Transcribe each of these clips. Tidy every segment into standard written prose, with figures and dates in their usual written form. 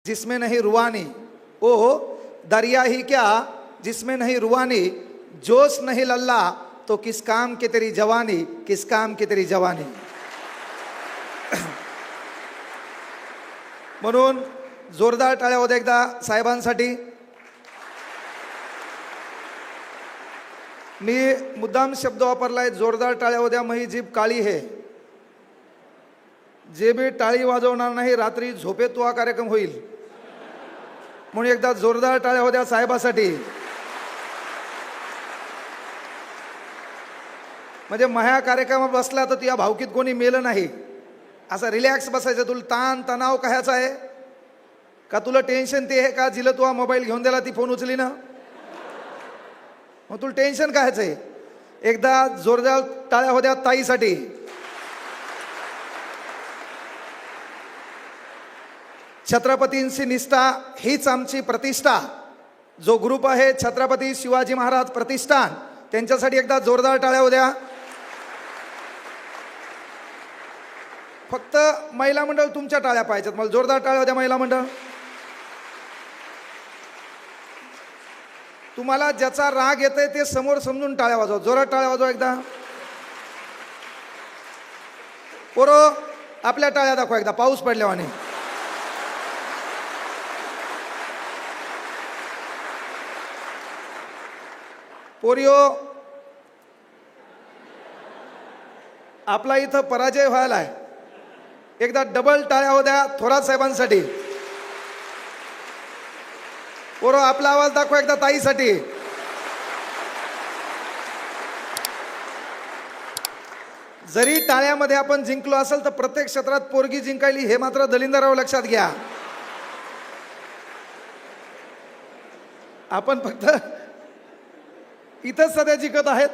जिसमें नहीं रुआनी, ओ दरिया ही क्या जिसमें नहीं रुआनी, जोश नहीं लल्ला तो किस काम की तेरी जवानी, किस काम की तेरी जवानी. म्हणून जोरदार टाळ्या होत्या एकदा साहेबांसाठी. मी मुद्दाम शब्द वापरलाय, जोरदार टाळ्या होत्या. मही जीभ काळी है. जे बी टाळी वाजवणार नाही रात्री झोपेत तो हा कार्यक्रम होईल. म्हणून एकदा जोरदार टाळ्या होत्या साहेबासाठी. म्हणजे महा कार्यक्रमात बसला तर तुझ्या भावकीत कोणी मेलं नाही, असं रिलॅक्स बसायचं. तुला ताण तणाव कशाचा आहे का, तुला टेन्शन ते आहे का जिला तू हा मोबाईल घेऊन दिला ती फोन उचली ना, मग तुला टेन्शन कायचं आहे. एकदा जोरदार टाळ्या होत्या ताईसाठी. छत्रपतींची निष्ठा हीच आमची प्रतिष्ठा. जो ग्रुप आहे छत्रपती शिवाजी महाराज प्रतिष्ठान, त्यांच्यासाठी एकदा जोरदार टाळ्या होत्या. फक्त महिला मंडळ तुमच्या टाळ्या पाहिजेत, मला जोरदार टाळ्या होत्या महिला मंडळ. तुम्हाला ज्याचा राग येतोय ते समोर समजून टाळ्या वाजवा, जोरात टाळ्या वाजवा एकदा. पोरो आपल्या टाळ्या दाखवा एकदा पाऊस पडल्यावाने. पोरियो आपला इथं पराजय व्हायला आहे. एकदा डबल टाळ्या होत्या थोरात साहेबांसाठी. पोरो आपला आवाज दाखवा एकदा ताईसाठी. जरी टाळ्यामध्ये आपण जिंकलो असेल तर प्रत्येक क्षेत्रात पोरगी जिंकायली हे मात्र दलिंदरराव लक्षात घ्या. आपण फक्त इथंच सध्या जिंकत आहेत.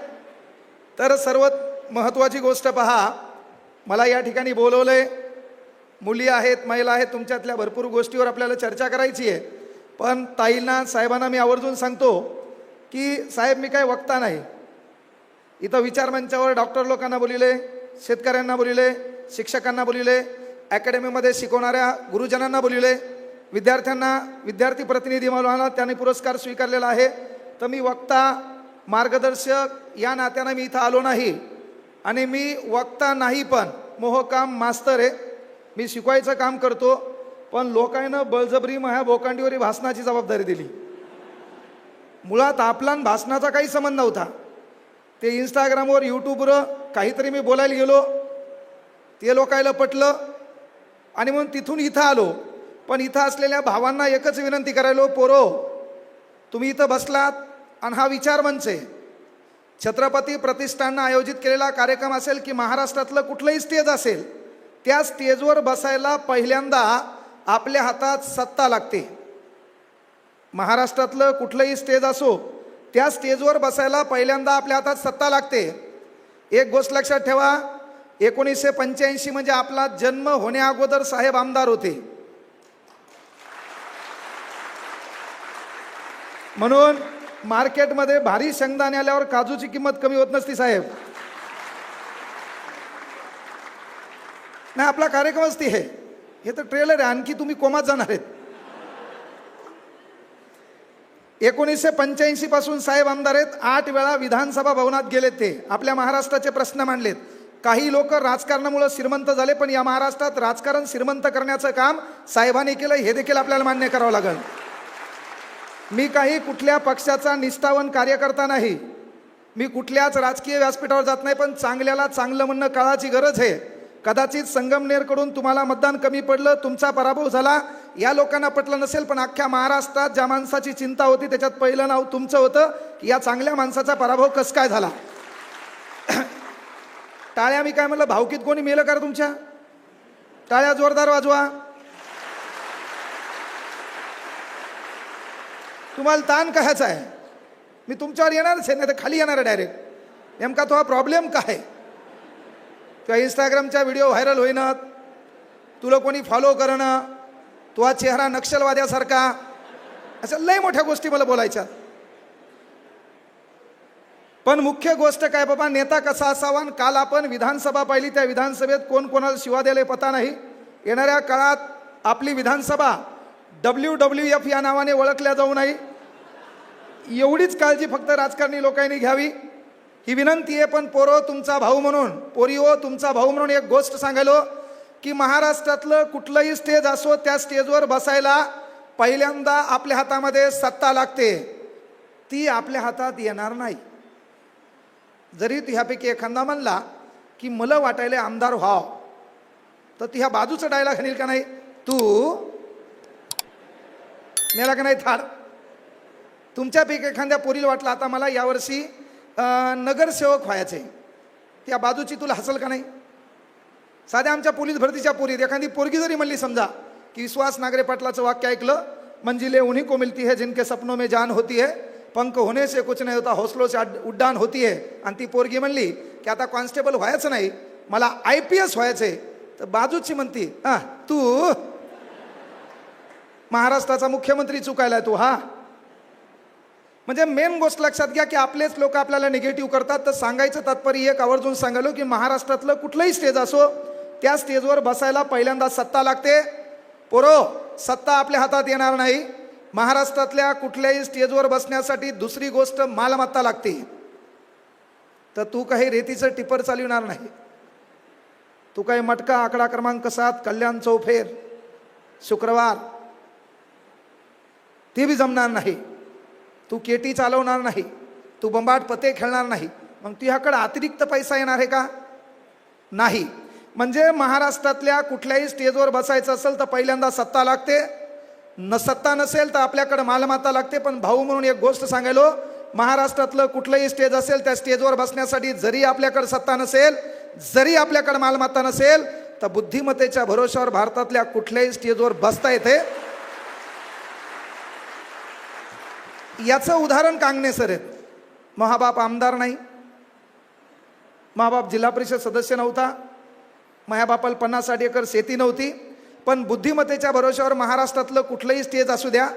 तर सर्वात महत्त्वाची गोष्ट पहा, मला या ठिकाणी बोलवलंय. मुली आहेत, महिला आहेत, तुमच्यातल्या भरपूर गोष्टीवर आपल्याला चर्चा करायची आहे. पण ताईंना साहेबांना मी आवर्जून सांगतो की साहेब मी काय वक्ता नाही. इथं विचारमंचावर डॉक्टर लोकांना बोलिले, शेतकऱ्यांना बोलिले, शिक्षकांना बोलिले, अकॅडमीमध्ये शिकवणाऱ्या गुरुजनांना बोलिले, विद्यार्थ्यांना विद्यार्थी प्रतिनिधी म्हणून त्यांनी पुरस्कार स्वीकारलेला आहे. तर मी वक्ता मार्गदर्शक या नात्यानं मी इथं आलो नाही. आणि मी वक्ता नाही पण मोहकाम मास्तर आहे. मी शिकवायचं काम करतो. पण लोकांना बळजबरी माझ्या बोकांडीवरी भाषणाची जबाबदारी दिली. मुळात आपला भाषणाचा काही संबंध नव्हता. ते इंस्टाग्रामवर यूट्यूबवर काहीतरी मी बोलायला गेलो, ते लोकायला पटलं आणि म्हणून तिथून इथं आलो. पण इथं असलेल्या भावांना एकच विनंती करायलो, पोरो तुम्ही इथं बसलात आणि हा विचार मंच आहे. छत्रपती प्रतिष्ठाननं आयोजित केलेला कार्यक्रम असेल की महाराष्ट्रातलं कुठलंही स्टेज असेल, त्या स्टेजवर बसायला पहिल्यांदा आपल्या हातात सत्ता लागते. महाराष्ट्रातलं कुठलंही स्टेज असो, त्या स्टेजवर बसायला पहिल्यांदा आपल्या हातात सत्ता लागते. एक गोष्ट लक्षात ठेवा, 1985 म्हणजे आपला जन्म होण्याअगोदर साहेब आमदार होते. म्हणून मार्केटमध्ये भारी शेंगदाणे आल्यावर काजूची किंमत कमी होत नसती साहेब. नाही, आपला कार्यक्रमच ती आहे. हे तर ट्रेलर आहे, आणखी तुम्ही कोमात जाणार आहेत. 1985 पासून साहेब आमदार आहेत. 8 वेळा विधानसभा भवनात गेलेत. ते आपल्या महाराष्ट्राचे प्रश्न मांडलेत. काही लोक राजकारणामुळे श्रीमंत झाले, पण या महाराष्ट्रात राजकारण श्रीमंत करण्याचं काम साहेबांनी केलं, हे देखील आपल्याला मान्य करावं लागेल. मी काही कुठल्या पक्षाचा निष्ठावान कार्यकर्ता नाही. मी कुठल्याच राजकीय व्यासपीठावर जात नाही. पण चांगल्याला चांगलं म्हणणं काळाची गरज आहे. कदाचित संगमनेरकडून तुम्हाला मतदान कमी पडलं, तुमचा पराभव झाला, या लोकांना पटलं नसेल. पण अख्ख्या महाराष्ट्रात ज्या माणसाची चिंता होती त्याच्यात पहिलं नाव तुमचं होतं की या चांगल्या माणसाचा पराभव कसं काय झाला. टाळ्या मी काय म्हणलं, भावकीत कोणी मेलं का तुमच्या? टाळ्या जोरदार वाजवा. तुम्हाला ताण कशाचा आहे? मी तुमच्यावर येणारच आहे, नाही तर खाली येणार आहे डायरेक्ट. नेमका तो हा प्रॉब्लेम काय? किंवा इंस्टाग्रामच्या व्हिडिओ व्हायरल होईनात, तुला कोणी फॉलो करणं, तुझा चेहरा नक्षलवाद्यासारखा, अशा लय मोठ्या गोष्टी मला बोलायच्या. पण मुख्य गोष्ट काय बाबा, नेता कसा असावा. काल आपण विधानसभा पाहिली, त्या विधानसभेत कोण कोणाला शिवा द्यायला पता नाही. येणाऱ्या काळात आपली विधानसभा WWF या नावाने ओळखल्या जाऊ नये, एवढीच काळजी फक्त राजकारणी लोकांनी घ्यावी ही विनंती आहे. पण पोरो तुमचा भाऊ म्हणून, पोरिओ तुमचा भाऊ म्हणून एक गोष्ट सांगायलो की महाराष्ट्रातलं कुठलंही स्टेज असो त्या स्टेजवर बसायला पहिल्यांदा आपल्या हातामध्ये सत्ता लागते, ती आपल्या हातात येणार नाही. जरी तू ह्यापैकी एखादा म्हणला की मला वाटायला आमदार व्हाव, तर ती ह्या बाजूचा डायलॉग आणील का नाही, तू मेला का नाही थाड. तुमच्यापैकी एखाद्या पोरीला वाटलं आता मला यावर्षी नगरसेवक व्हायचे, त्या बाजूची तुला हसल का नाही. साध्या आमच्या पोलीस भरतीच्या पोरीत एखादी पोरगी जरी म्हणली समजा की विश्वास नागरे पाटलाचं वाक्य ऐकलं, मंजिले उन्हीं को मिलती है जिनके सपनों में जान होती है, पंख होने से कुछ नहीं होता हौसलों से उड्डाण होती है, आणि ती पोरगी म्हणली की आता कॉन्स्टेबल व्हायचं नाही मला IPS व्हायचंय, तर बाजूची म्हणती तू महाराष्ट्राचा मुख्यमंत्री चुकायलाय तू. हा म्हणजे मेन गोष्ट लक्षात घ्या की आपलेच लोक आपल्याला निगेटिव्ह करतात. तर सांगायचं तात्पर्य एक आवर्जून सांगालो की महाराष्ट्रातलं कुठलंही स्टेज असो त्या स्टेजवर बसायला पहिल्यांदा सत्ता लागते. पोरो, सत्ता आपल्या हातात येणार नाही. महाराष्ट्रातल्या कुठल्याही स्टेजवर बसण्यासाठी दुसरी गोष्ट मालमत्ता लागते. तर तू काही रेतीचं टिपर चालवणार नाही, तू काही मटका आकडा क्रमांक 7 कल्याण चौफेर शुक्रवार ते बी जमणार नाही. तू केटी चालवणार नाही, तू बंबाट पते खेळणार नाही. मग तुझ्याकडे अतिरिक्त पैसा येणार आहे का? नाही. म्हणजे महाराष्ट्रातल्या कुठल्याही स्टेजवर बसायचं असेल तर पहिल्यांदा सत्ता लागते. सत्ता नसेल तर आपल्याकडे मालमत्ता लागते. पण भाऊ म्हणून एक गोष्ट सांगायलो, महाराष्ट्रातलं कुठलंही स्टेज असेल त्या स्टेजवर बसण्यासाठी जरी आपल्याकडे सत्ता नसेल, जरी आपल्याकडे मालमत्ता नसेल, तर बुद्धिमत्तेच्या भरोश्यावर भारतातल्या कुठल्याही स्टेजवर बसता येते. याचं उदाहरण कांगणे सर आहेत. महाबाप आमदार नाही, महाबाप जिल्हा परिषद सदस्य नव्हता, महाबापाला 50-60 एकर शेती नव्हती, पण बुद्धिमत्तेच्या भरोश्यावर महाराष्ट्रातलं कुठलंही स्टेज असू द्या.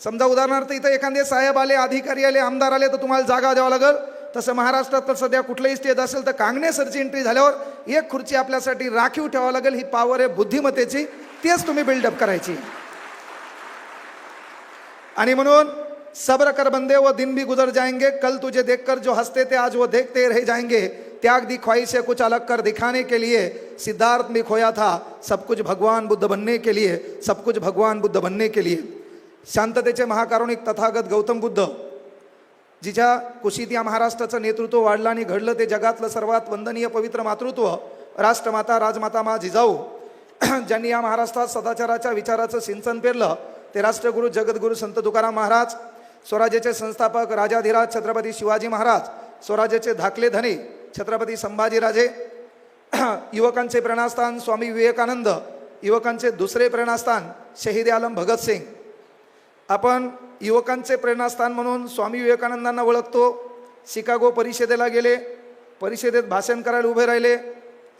समजा उदाहरणार्थ इथं एखादे साहेब आले, अधिकारी आले, आमदार आले, तर तुम्हाला जागा द्यावा लागेल. तसं महाराष्ट्रात सध्या कुठलंही स्टेज असेल तर कांगणे सरची एंट्री झाल्यावर एक खुर्ची आपल्यासाठी राखीव ठेवावं लागेल. ही पॉवर आहे बुद्धिमत्तेची, तेच तुम्ही बिल्डअप करायची. आणि म्हणून सब्र कर बंदे वो दिन भी गुजर जाएंगे, कल तुझे देखकर जो हंसते थे आज वो देखते रह जाएंगे, त्याग दी ख्वाहिशें कुछ अलग कर दिखाने के लिए, सिद्धार्थ में खोया था सब कुछ भगवान बुद्ध बनने के लिए, सब कुछ भगवान बुद्ध बनने के लिए. शांततेचे महाकारुणिक तथागत गौतम बुद्ध जिच्या कुशीत या महाराष्ट्राचं नेतृत्व वाढलं आणि घडलं ते जगातलं सर्वात वंदनीय पवित्र मातृत्व राष्ट्रमाता राजमाता मा जिजाऊ ज्यांनी या महाराष्ट्रात सदाचाराच्या विचाराचं सिंचन पेरलं ते राष्ट्रगुरू जगद्गुरू संत तुकाराम महाराज, स्वराज्याचे संस्थापक राजाधिराज छत्रपती शिवाजी महाराज, स्वराज्याचे धाकले धनी छत्रपती संभाजीराजे, युवकांचे प्रेरणास्थान स्वामी विवेकानंद, युवकांचे दुसरे प्रेरणास्थान शहीद आलम भगतसिंग. आपण युवकांचे प्रेरणास्थान म्हणून स्वामी विवेकानंदांना ओळखतो. शिकागो परिषदेला गेले, परिषदेत भाषण करायला उभे राहिले,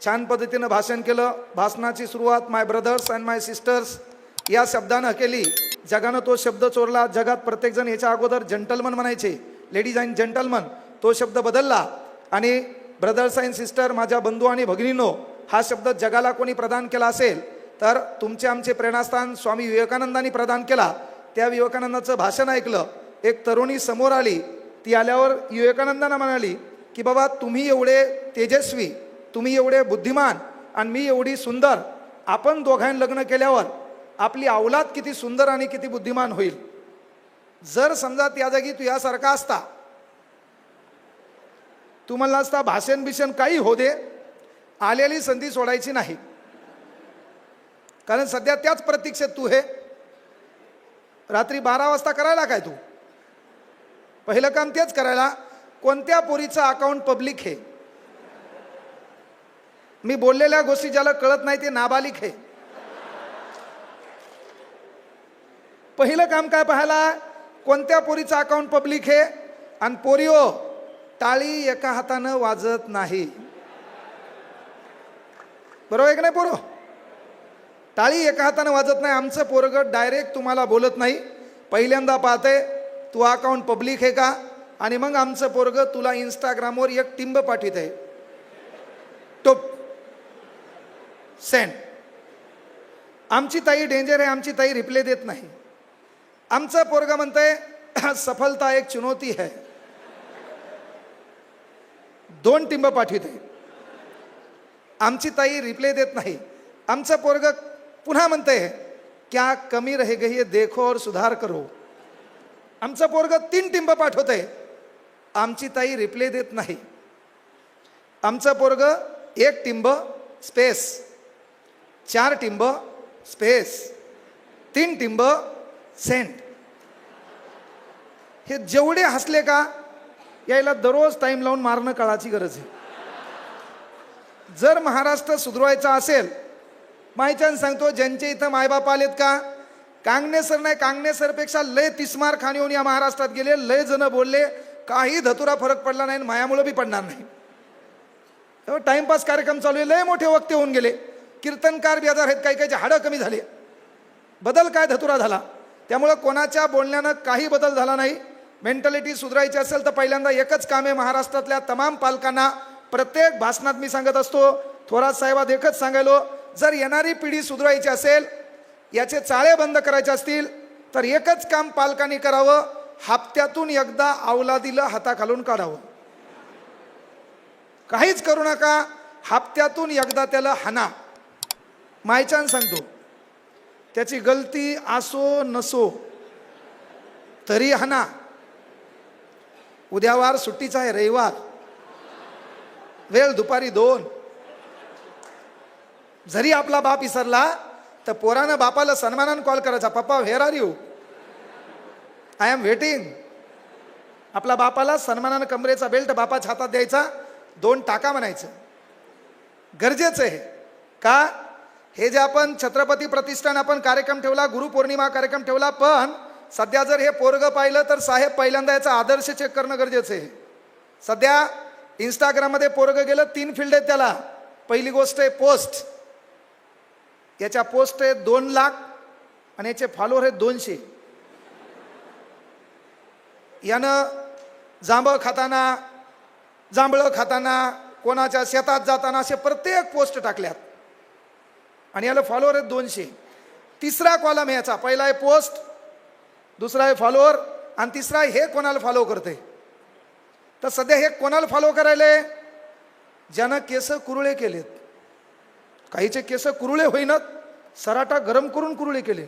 छान पद्धतीनं भाषण केलं. भाषणाची सुरुवात माय ब्रदर्स अँड माय सिस्टर्स या शब्दानं केली. जगानं तो शब्द चोरला. जगात प्रत्येकजण याच्या अगोदर जंटलमन म्हणायचे, लेडीज अँड जंटलमन, तो शब्द बदलला आणि ब्रदर्स अँड सिस्टर, माझ्या बंधू आणि भगिनींनो, हा शब्द जगाला कोणी प्रदान केला असेल तर तुमचे आमचे प्रेरणास्थान स्वामी विवेकानंदांनी प्रदान केला. त्या विवेकानंदाचं भाषण ऐकलं. एक तरुणी समोर आली. ती आल्यावर विवेकानंदांना म्हणाली की बाबा तुम्ही एवढे तेजस्वी, तुम्ही एवढे बुद्धिमान आणि मी एवढी सुंदर, आपण दोघांनी लग्न केल्यावर आपली औलाद किती सुंदर आणि किती बुद्धिमान होईल. जर समजा त्या जागी तू यासारखा असता, तू म्हणला असता भाषण बिषण काही हो दे, आलेली संधी सोडायची नाही. कारण सध्या त्याच प्रतीक्षेत तू हे. रात्री 12 वाजता करायला काय तू? पहिलं काम तेच करायला. कोणत्या पोरीचं अकाउंट पब्लिक आहे? मी बोललेल्या गोष्टी ज्याला कळत नाही ते नाबालिक आहे. पहिलं काम काय पाहायला, कोणत्या पोरीचं अकाउंट पब्लिक आहे. आणि पोरिओ, टाळी एका हातानं वाजत नाही, बरोबर आहे की नाही पोरो? टाळी एका हातानं वाजत नाही. आमचं पोरगं डायरेक्ट तुम्हाला बोलत नाही, पहिल्यांदा पाहते तू अकाउंट पब्लिक आहे का, आणि मग आमचं पोरगं तुला इंस्टाग्रामवर एक टिंब पाठवत आहे, टोप सेंड. आमची ताई डेंजर आहे, आमची ताई रिप्ले देत नाही. आमचं पोरगा म्हणतंय सफलता एक चुनौती है. 2 टिंब पाठविते. आमची ताई रिप्ले देत नाही. आमचं पोरग पुन्हा म्हणतंय क्या कमी रह गई है देखो और सुधार करो. आमचं पोरग 3 टिंब पाठवतंय. आमची ताई रिप्ले देत नाही. आमचं पोरग 1 टिंब स्पेस, 4 टिंब स्पेस, 3 टिंब सेंट. हे जेवढे हसले का यायला दररोज टाइम लावून मारणं काळाची गरज आहे. जर महाराष्ट्र सुधरवायचा असेल, मायच्यान सांगतो ज्यांचे इथं मायबाप आलेत का, कांगणेसर नाही, कांगणेसरपेक्षा लय तिस्मार खाणी होऊन या महाराष्ट्रात गेले, लय जण बोलले, काही धतुरा फरक पडला नाही, मायामुळे बी पडणार नाही. तेव्हा टाइमपास कार्यक्रम चालू आहे, लय मोठे वक्ते होऊन गेले, कीर्तनकार बेजार आहेत, काही काहीचे हाडं कमी झाले. बदल काय धतुरा झाला. त्यामुळं कोणाच्या बोलण्यानं काही बदल झाला नाही. मेंटॅलिटी सुधारायची असेल तर पहिल्यांदा एकच काम आहे, महाराष्ट्रातल्या तमाम पालकांना प्रत्येक भाषणात मी सांगत असतो, थोरात साहेबात एकच सांगायलो, जर येणारी पिढी सुधारायची असेल, याचे चाळे बंद करायचे असतील तर एकच काम पालकांनी करावं, हप्त्यातून एकदा अवलादीला हाताखालून काढावं. काहीच करू नका, हप्त्यातून एकदा त्याला हाना. मायच्यान सांगतो, त्याची गलती असो नसो तरी हाना. उद्यावार सुट्टीचा आहे, रविवार, वेळ दुपारी 2. जरी आपला बाप विसरला तर पोरानं बापाला सन्मानानं कॉल करायचा, पप्पा where are you, I am waiting. आपला बापाला सन्मानानं कमरेचा बेल्ट बापाच्या हातात द्यायचा, 2 टाका म्हणायचं. गरजेचं आहे का, हे जे आपण छत्रपती प्रतिष्ठान आपण कार्यक्रम ठेवला, गुरुपौर्णिमा कार्यक्रम ठेवला, पण सध्या जर हे पोरग पाहिलं तर साहेब पहिल्यांदा याचा आदर्श चेक करणं गरजेचं आहे. सध्या इंस्टाग्राममध्ये पोरग गेलं, 3 फील्ड आहेत त्याला. पहिली गोष्ट आहे पोस्ट. याच्या पोस्ट आहे 2 लाख आणि याचे फॉलोअर आहेत 200. यानं जांभळं खाताना, कोणाच्या शेतात जाताना असे प्रत्येक पोस्ट टाकल्यात आणि याला फॉलोअर आहेत 200. तिसरा कॉलम आहे याचा, पहिला आहे पोस्ट, दुसरा आहे फॉलोअर आणि तिसरा हे कोणाला फॉलो करते. तर सध्या हे कोणाला फॉलो करायले, ज्यानं केस कुरुळे केलेत. काहीचे केस कुरुळे होईनात, सराटा गरम करून कुरुळे केले,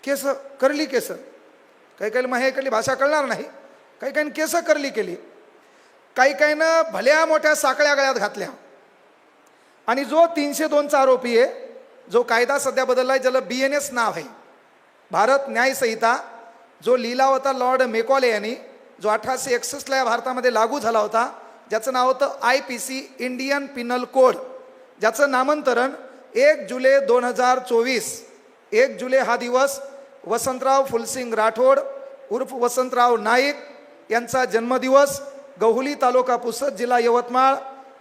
केस करली केस. काही काही माहेकडली भाषा कळणार नाही, काही काही केस करली केली, काही काहीनं भल्या मोठ्या साकळ्या गळ्यात घातल्या. आणि जो 302चा आरोपी आहे, जो कायदा सध्या बदललाय, ज्याला BNS नाव आहे, भारत न्याय संहिता, जो लिहिला होता लॉर्ड मेकॉले यांनी, जो 1861ला या भारतामध्ये लागू झाला होता, ज्याचं नाव होतं IPC इंडियन पिनल कोड, ज्याचं नामांतरण 1 जुलै 2024. 1 जुलै हा दिवस वसंतराव फुलसिंग राठोड उर्फ वसंतराव नाईक यांचा जन्मदिवस. गहुली तालुका पुसद, जिल्हा यवतमाळ.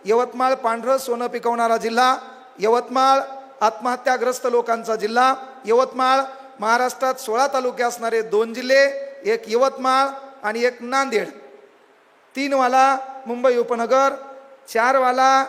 यवतमाळ पांढरं सोनं पिकवणारा जिल्हा, यवतमाळ आत्महत्याग्रस्त लोकांचा जिल्हा, यवतमाळ महाराष्ट्रात 16 तालुके असणारे 2 जिल्हे, एक यवतमाळ आणि एक नांदेड. 3 वाला मुंबई उपनगर, 4 वाला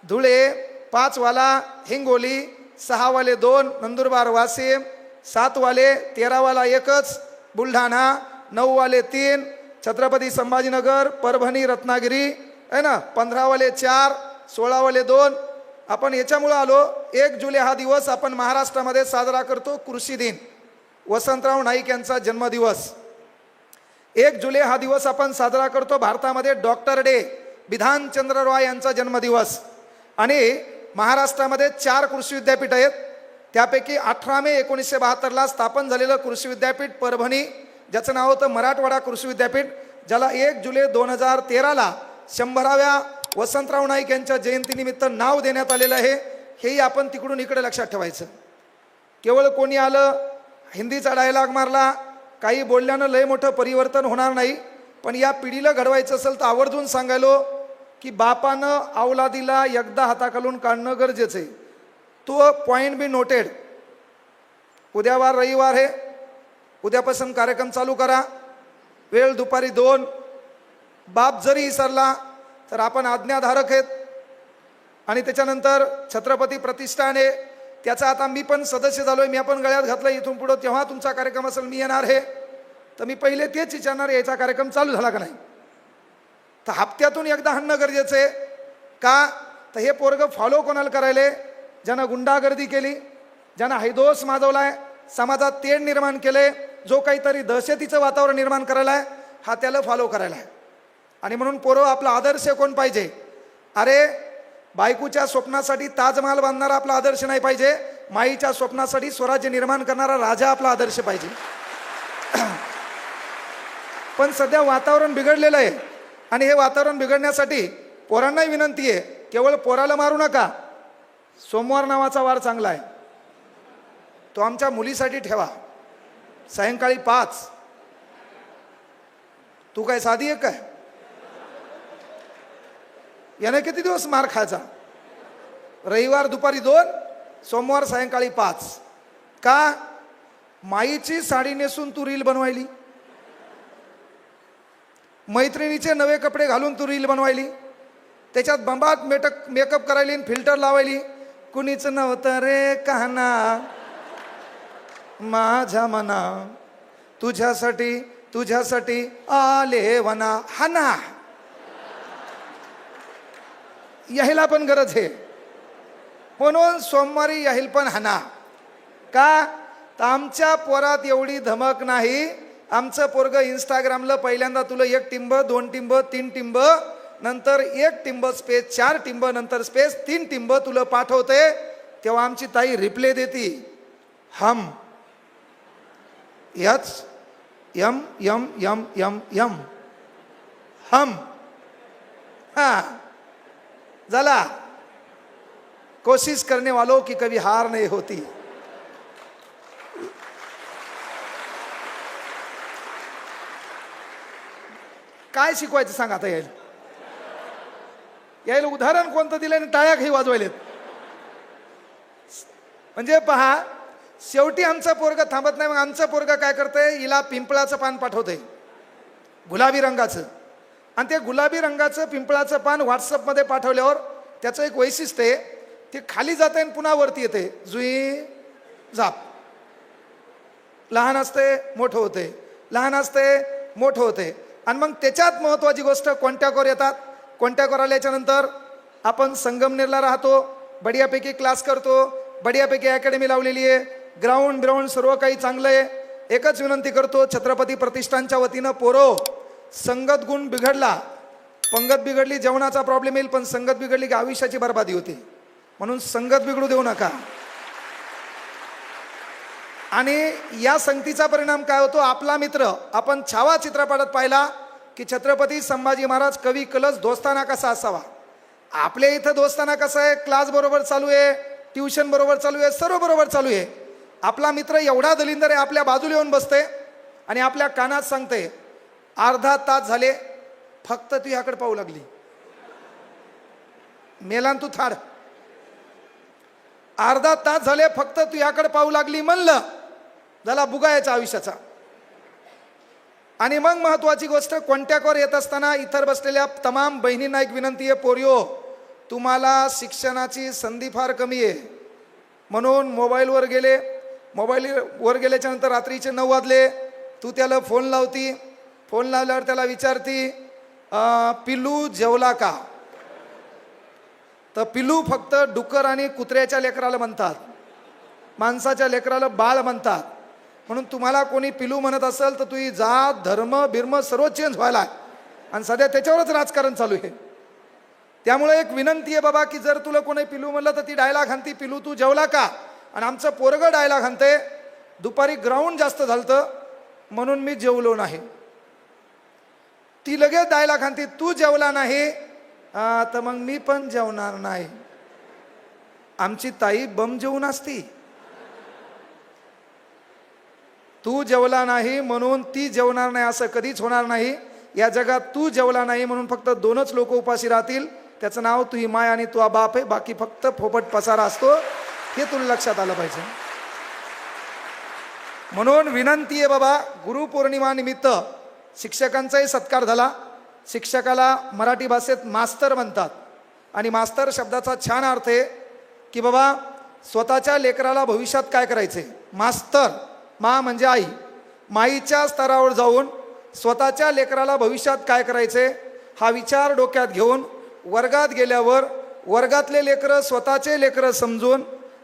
धुळे, 5 वाला हिंगोली, 6 वाले 2 नंदुरबार वाशिम, 7 वाले 13 वाला एकच बुलढाणा, 9 वाले 3 छत्रपती संभाजीनगर, परभणी, रत्नागिरी आहे ना, 15 वाले 4, 16 वाले 2. आपण याच्यामुळे आलो, 1 जुलै हा दिवस आपण महाराष्ट्रामध्ये साजरा करतो कृषी दिन, वसंतराव नाईक यांचा जन्मदिवस. 1 जुलै हा दिवस आपण साजरा करतो भारतामध्ये डॉक्टर डे, बिधानचंद्र रॉय यांचा जन्मदिवस. आणि महाराष्ट्रामध्ये 4 कृषी विद्यापीठ आहेत, त्यापैकी 18 मे 1972ला स्थापन झालेलं कृषी विद्यापीठ परभणी, ज्याचं नाव होतं मराठवाडा कृषी विद्यापीठ, ज्याला 1 जुलै 2013ला 100व्या वसंतराव नाईक यांच्या जयंतीनिमित्त नाव देण्यात आलेलं आहे. हेही आपण तिकडून इकडे लक्षात ठेवायचं. केवळ कोणी आलं, हिंदीचा डायलॉग मारला, काही बोलल्यानं लय मोठं परिवर्तन होणार नाही. पण या पिढीला घडवायचं असेल तर आवर्जून सांगायलो की बापानं अवलादीला एकदा हाताखालून काढणं गरजेचं आहे. तो पॉईंट बी नोटेड. उद्यावार रविवार आहे, उद्यापासून कार्यक्रम चालू करा, वेळ दुपारी 2. बाप जरी विसरला तर आपण आज्ञाधारक आहेत. आणि त्याच्यानंतर छत्रपती प्रतिष्ठान आहे, त्याचा आता मी पण सदस्य झालोय, मी पण गळ्यात घातलं. इथून पुढं जेव्हा तुमचा कार्यक्रम असेल मी येणार आहे, तर मी पहिले तेच विचारणार याचा कार्यक्रम चालू झाला का नाही. तर हप्त्यातून एकदा आणणं गरजेचं आहे का. तर हे पोरगं फॉलो कोणाला करायले, ज्यानं गुंडागर्दी केली, ज्यानं हैदोस माजवलाय, समाजात तेढ निर्माण केले, जो काहीतरी दहशतीचं वातावरण निर्माण करायला आहे, हा त्याला फॉलो करायला आहे. आणि म्हणून पोरं आपला आदर्श कोण पाहिजे. अरे बायकोच्या स्वप्नासाठी ताजमहाल बांधणारा आपला आदर्श नाही पाहिजे, माईच्या स्वप्नासाठी स्वराज्य निर्माण करणारा राजा आपला आदर्श पाहिजे. पण सध्या वातावरण बिघडलेलं आहे आणि हे वातावरण बिघडण्यासाठी पोरांनाही विनंती आहे, केवळ पोराला मारू नका. सोमवार नावाचा वार चांगला आहे, तो आमच्या मुलीसाठी ठेवा. सायंकाळी 5. तू काय साधी आहे काय. याने किती दिवस मार खायचा. रविवार दुपारी 2, सोमवार सायंकाळी 5. का. माईची साडी नेसून तू रील बनवायली, मैत्रिणीचे नवे कपडे घालून तू रील बनवायली, त्याच्यात बंबात मेकअप करायली, फिल्टर लावायली. कुणीच नव्हतं रे कहाणा माझ्या मना, तुझ्यासाठी तुझ्यासाठी आले वना. हा ना, यायला पण गरज आहे, म्हणून सोमवारी याहील पण हाना. का. तर आमच्या पोरात एवढी धमक नाही. आमचं पोरग इंस्टाग्रामला पहिल्यांदा तुला 1 टिंब 2 टिंब 3 टिंब, नंतर 1 टिंब स्पेस 4 टिंब, नंतर स्पेस 3 टिंब तुला पाठवते, तेव्हा आमची ताई रिप्ले देती, हम यच यम यम यम यम यम हम. हा झाला. कोशिश करने वालों की कभी हार नहीं होती. काय शिकवायचं सांग आता. यायला उदाहरण कोणतं दिलं आणि टाळ्या काही वाजवायलेत. म्हणजे पहा, शेवटी आमचं पोरगं थांबत नाही. मग आमचं पोरगं काय करतंय, हिला पिंपळाचं पान पाठवतंय, गुलाबी रंगाचं. आणि ते गुलाबी रंगाचं पिंपळाचं पान व्हॉट्सअपमध्ये पाठवल्यावर त्याचं एक वैशिष्ट्य आहे, ते खाली जाते आणि पुन्हा वरती येते. जुई जाप. लहान असते मोठं होते, लहान असते मोठं होते. आणि मग त्याच्यात महत्त्वाची गोष्ट कॉन्टॅक्टवर येतात. कॉन्टॅक्टवर आल्याच्यानंतर आपण संगमनेरला राहतो, बढियापैकी क्लास करतो, बढियापैकी अकॅडमी लावलेली आहे, ग्राउंड सर्व काही चांगलं आहे. एकच विनंती करतो छत्रपती प्रतिष्ठानच्या वतीनं, पोरो संगत गुण बिघडला, पंगत बिघडली जेवणाचा प्रॉब्लेम येईल, पण संगत बिघडली की आयुष्याची बर्बादी होती. म्हणून संगत बिघडू देऊ नका. आणि या संगतीचा परिणाम काय होतो, आपला मित्र आपण छावा चित्रपटात पाहिला की छत्रपती संभाजी महाराज कवी कलश दोस्ताना कसा असावा. आपल्या इथं दोस्ताना कसं आहे, क्लास बरोबर चालू आहे, ट्युशन बरोबर चालू आहे, सर्व बरोबर चालू आहे. आपला मित्र एवढा दलिंदर आहे, आपल्या बाजूला येऊन बसते आणि आपल्या कानात सांगते, अर्धा तास झाले फक्त तू याकडे पाहू लागली, मेलान तू थाड. अर्धा तास झाले फक्त तू याकडे पाहू लागली म्हणलं, झाला बुगायचा आयुष्याचा. आणि मग महत्वाची गोष्ट, कॉन्टॅक्टवर येत असताना इतर बसलेल्या तमाम बहिणींना एक विनंती आहे, पोरियो तुम्हाला शिक्षणाची संधी फार कमी आहे, म्हणून मोबाईलवर गेल्याच्या नंतर रात्रीचे 9 वाजले, तू त्याला फोन लावती. फोन लावल्यावर त्याला विचारती, पिल्लू जेवला का. तर पिल्लू फक्त डुक्कर आणि कुत्र्याच्या लेकराला म्हणतात, माणसाच्या लेकराला बाळ म्हणतात. म्हणून तुम्हाला कोणी पिलू म्हणत असेल तर तुझी जात धर्म बिर्म सर्व चेंज व्हायला, आणि सध्या त्याच्यावरच राजकारण चालू आहे. त्यामुळे एक विनंती आहे बाबा, की जर तुला कोणी पिलू म्हणलं तर ती डायलॉग हाणती, पिलू तू जेवला का. आणि आमचं पोरगं डायलॉग हाणते, दुपारी ग्राउंड जास्त झालतं म्हणून मी जेवलो नाही. ती लगेच डायलॉग हाणती, तू जेवला नाही तर मग मी पण जेवणार नाही. आमची ताई बम जेवून असती. तू जेवला नाही म्हणून ती जेवणार नाही असं कधीच होणार नाही. या जगात तू जेवला नाही म्हणून फक्त 2च लोक उपाशी राहतील, त्याचं नाव तुझी माय आणि तुझा बाप आहे, बाकी फक्त फोपट पसारा असतो. हे तुला लक्षात आलं पाहिजे. म्हणून विनंती आहे बाबा, गुरुपौर्णिमा निमित्त शिक्षकांचाही सत्कार झाला. शिक्षकाला मराठी भाषेत मास्तर म्हणतात. आणि मास्तर शब्दाचा छान अर्थ आहे की बाबा स्वतःच्या लेकराला भविष्यात काय करायचे. मास्तर, मा म्हणजे आई, माईच्या स्तरावर जाऊन स्वतःच्या लेकराला भविष्यात काय करायचे हा विचार डोक्यात घेऊन वर्गात गेल्यावर वर्गातले लेकरं स्वतःचे लेकरं समजून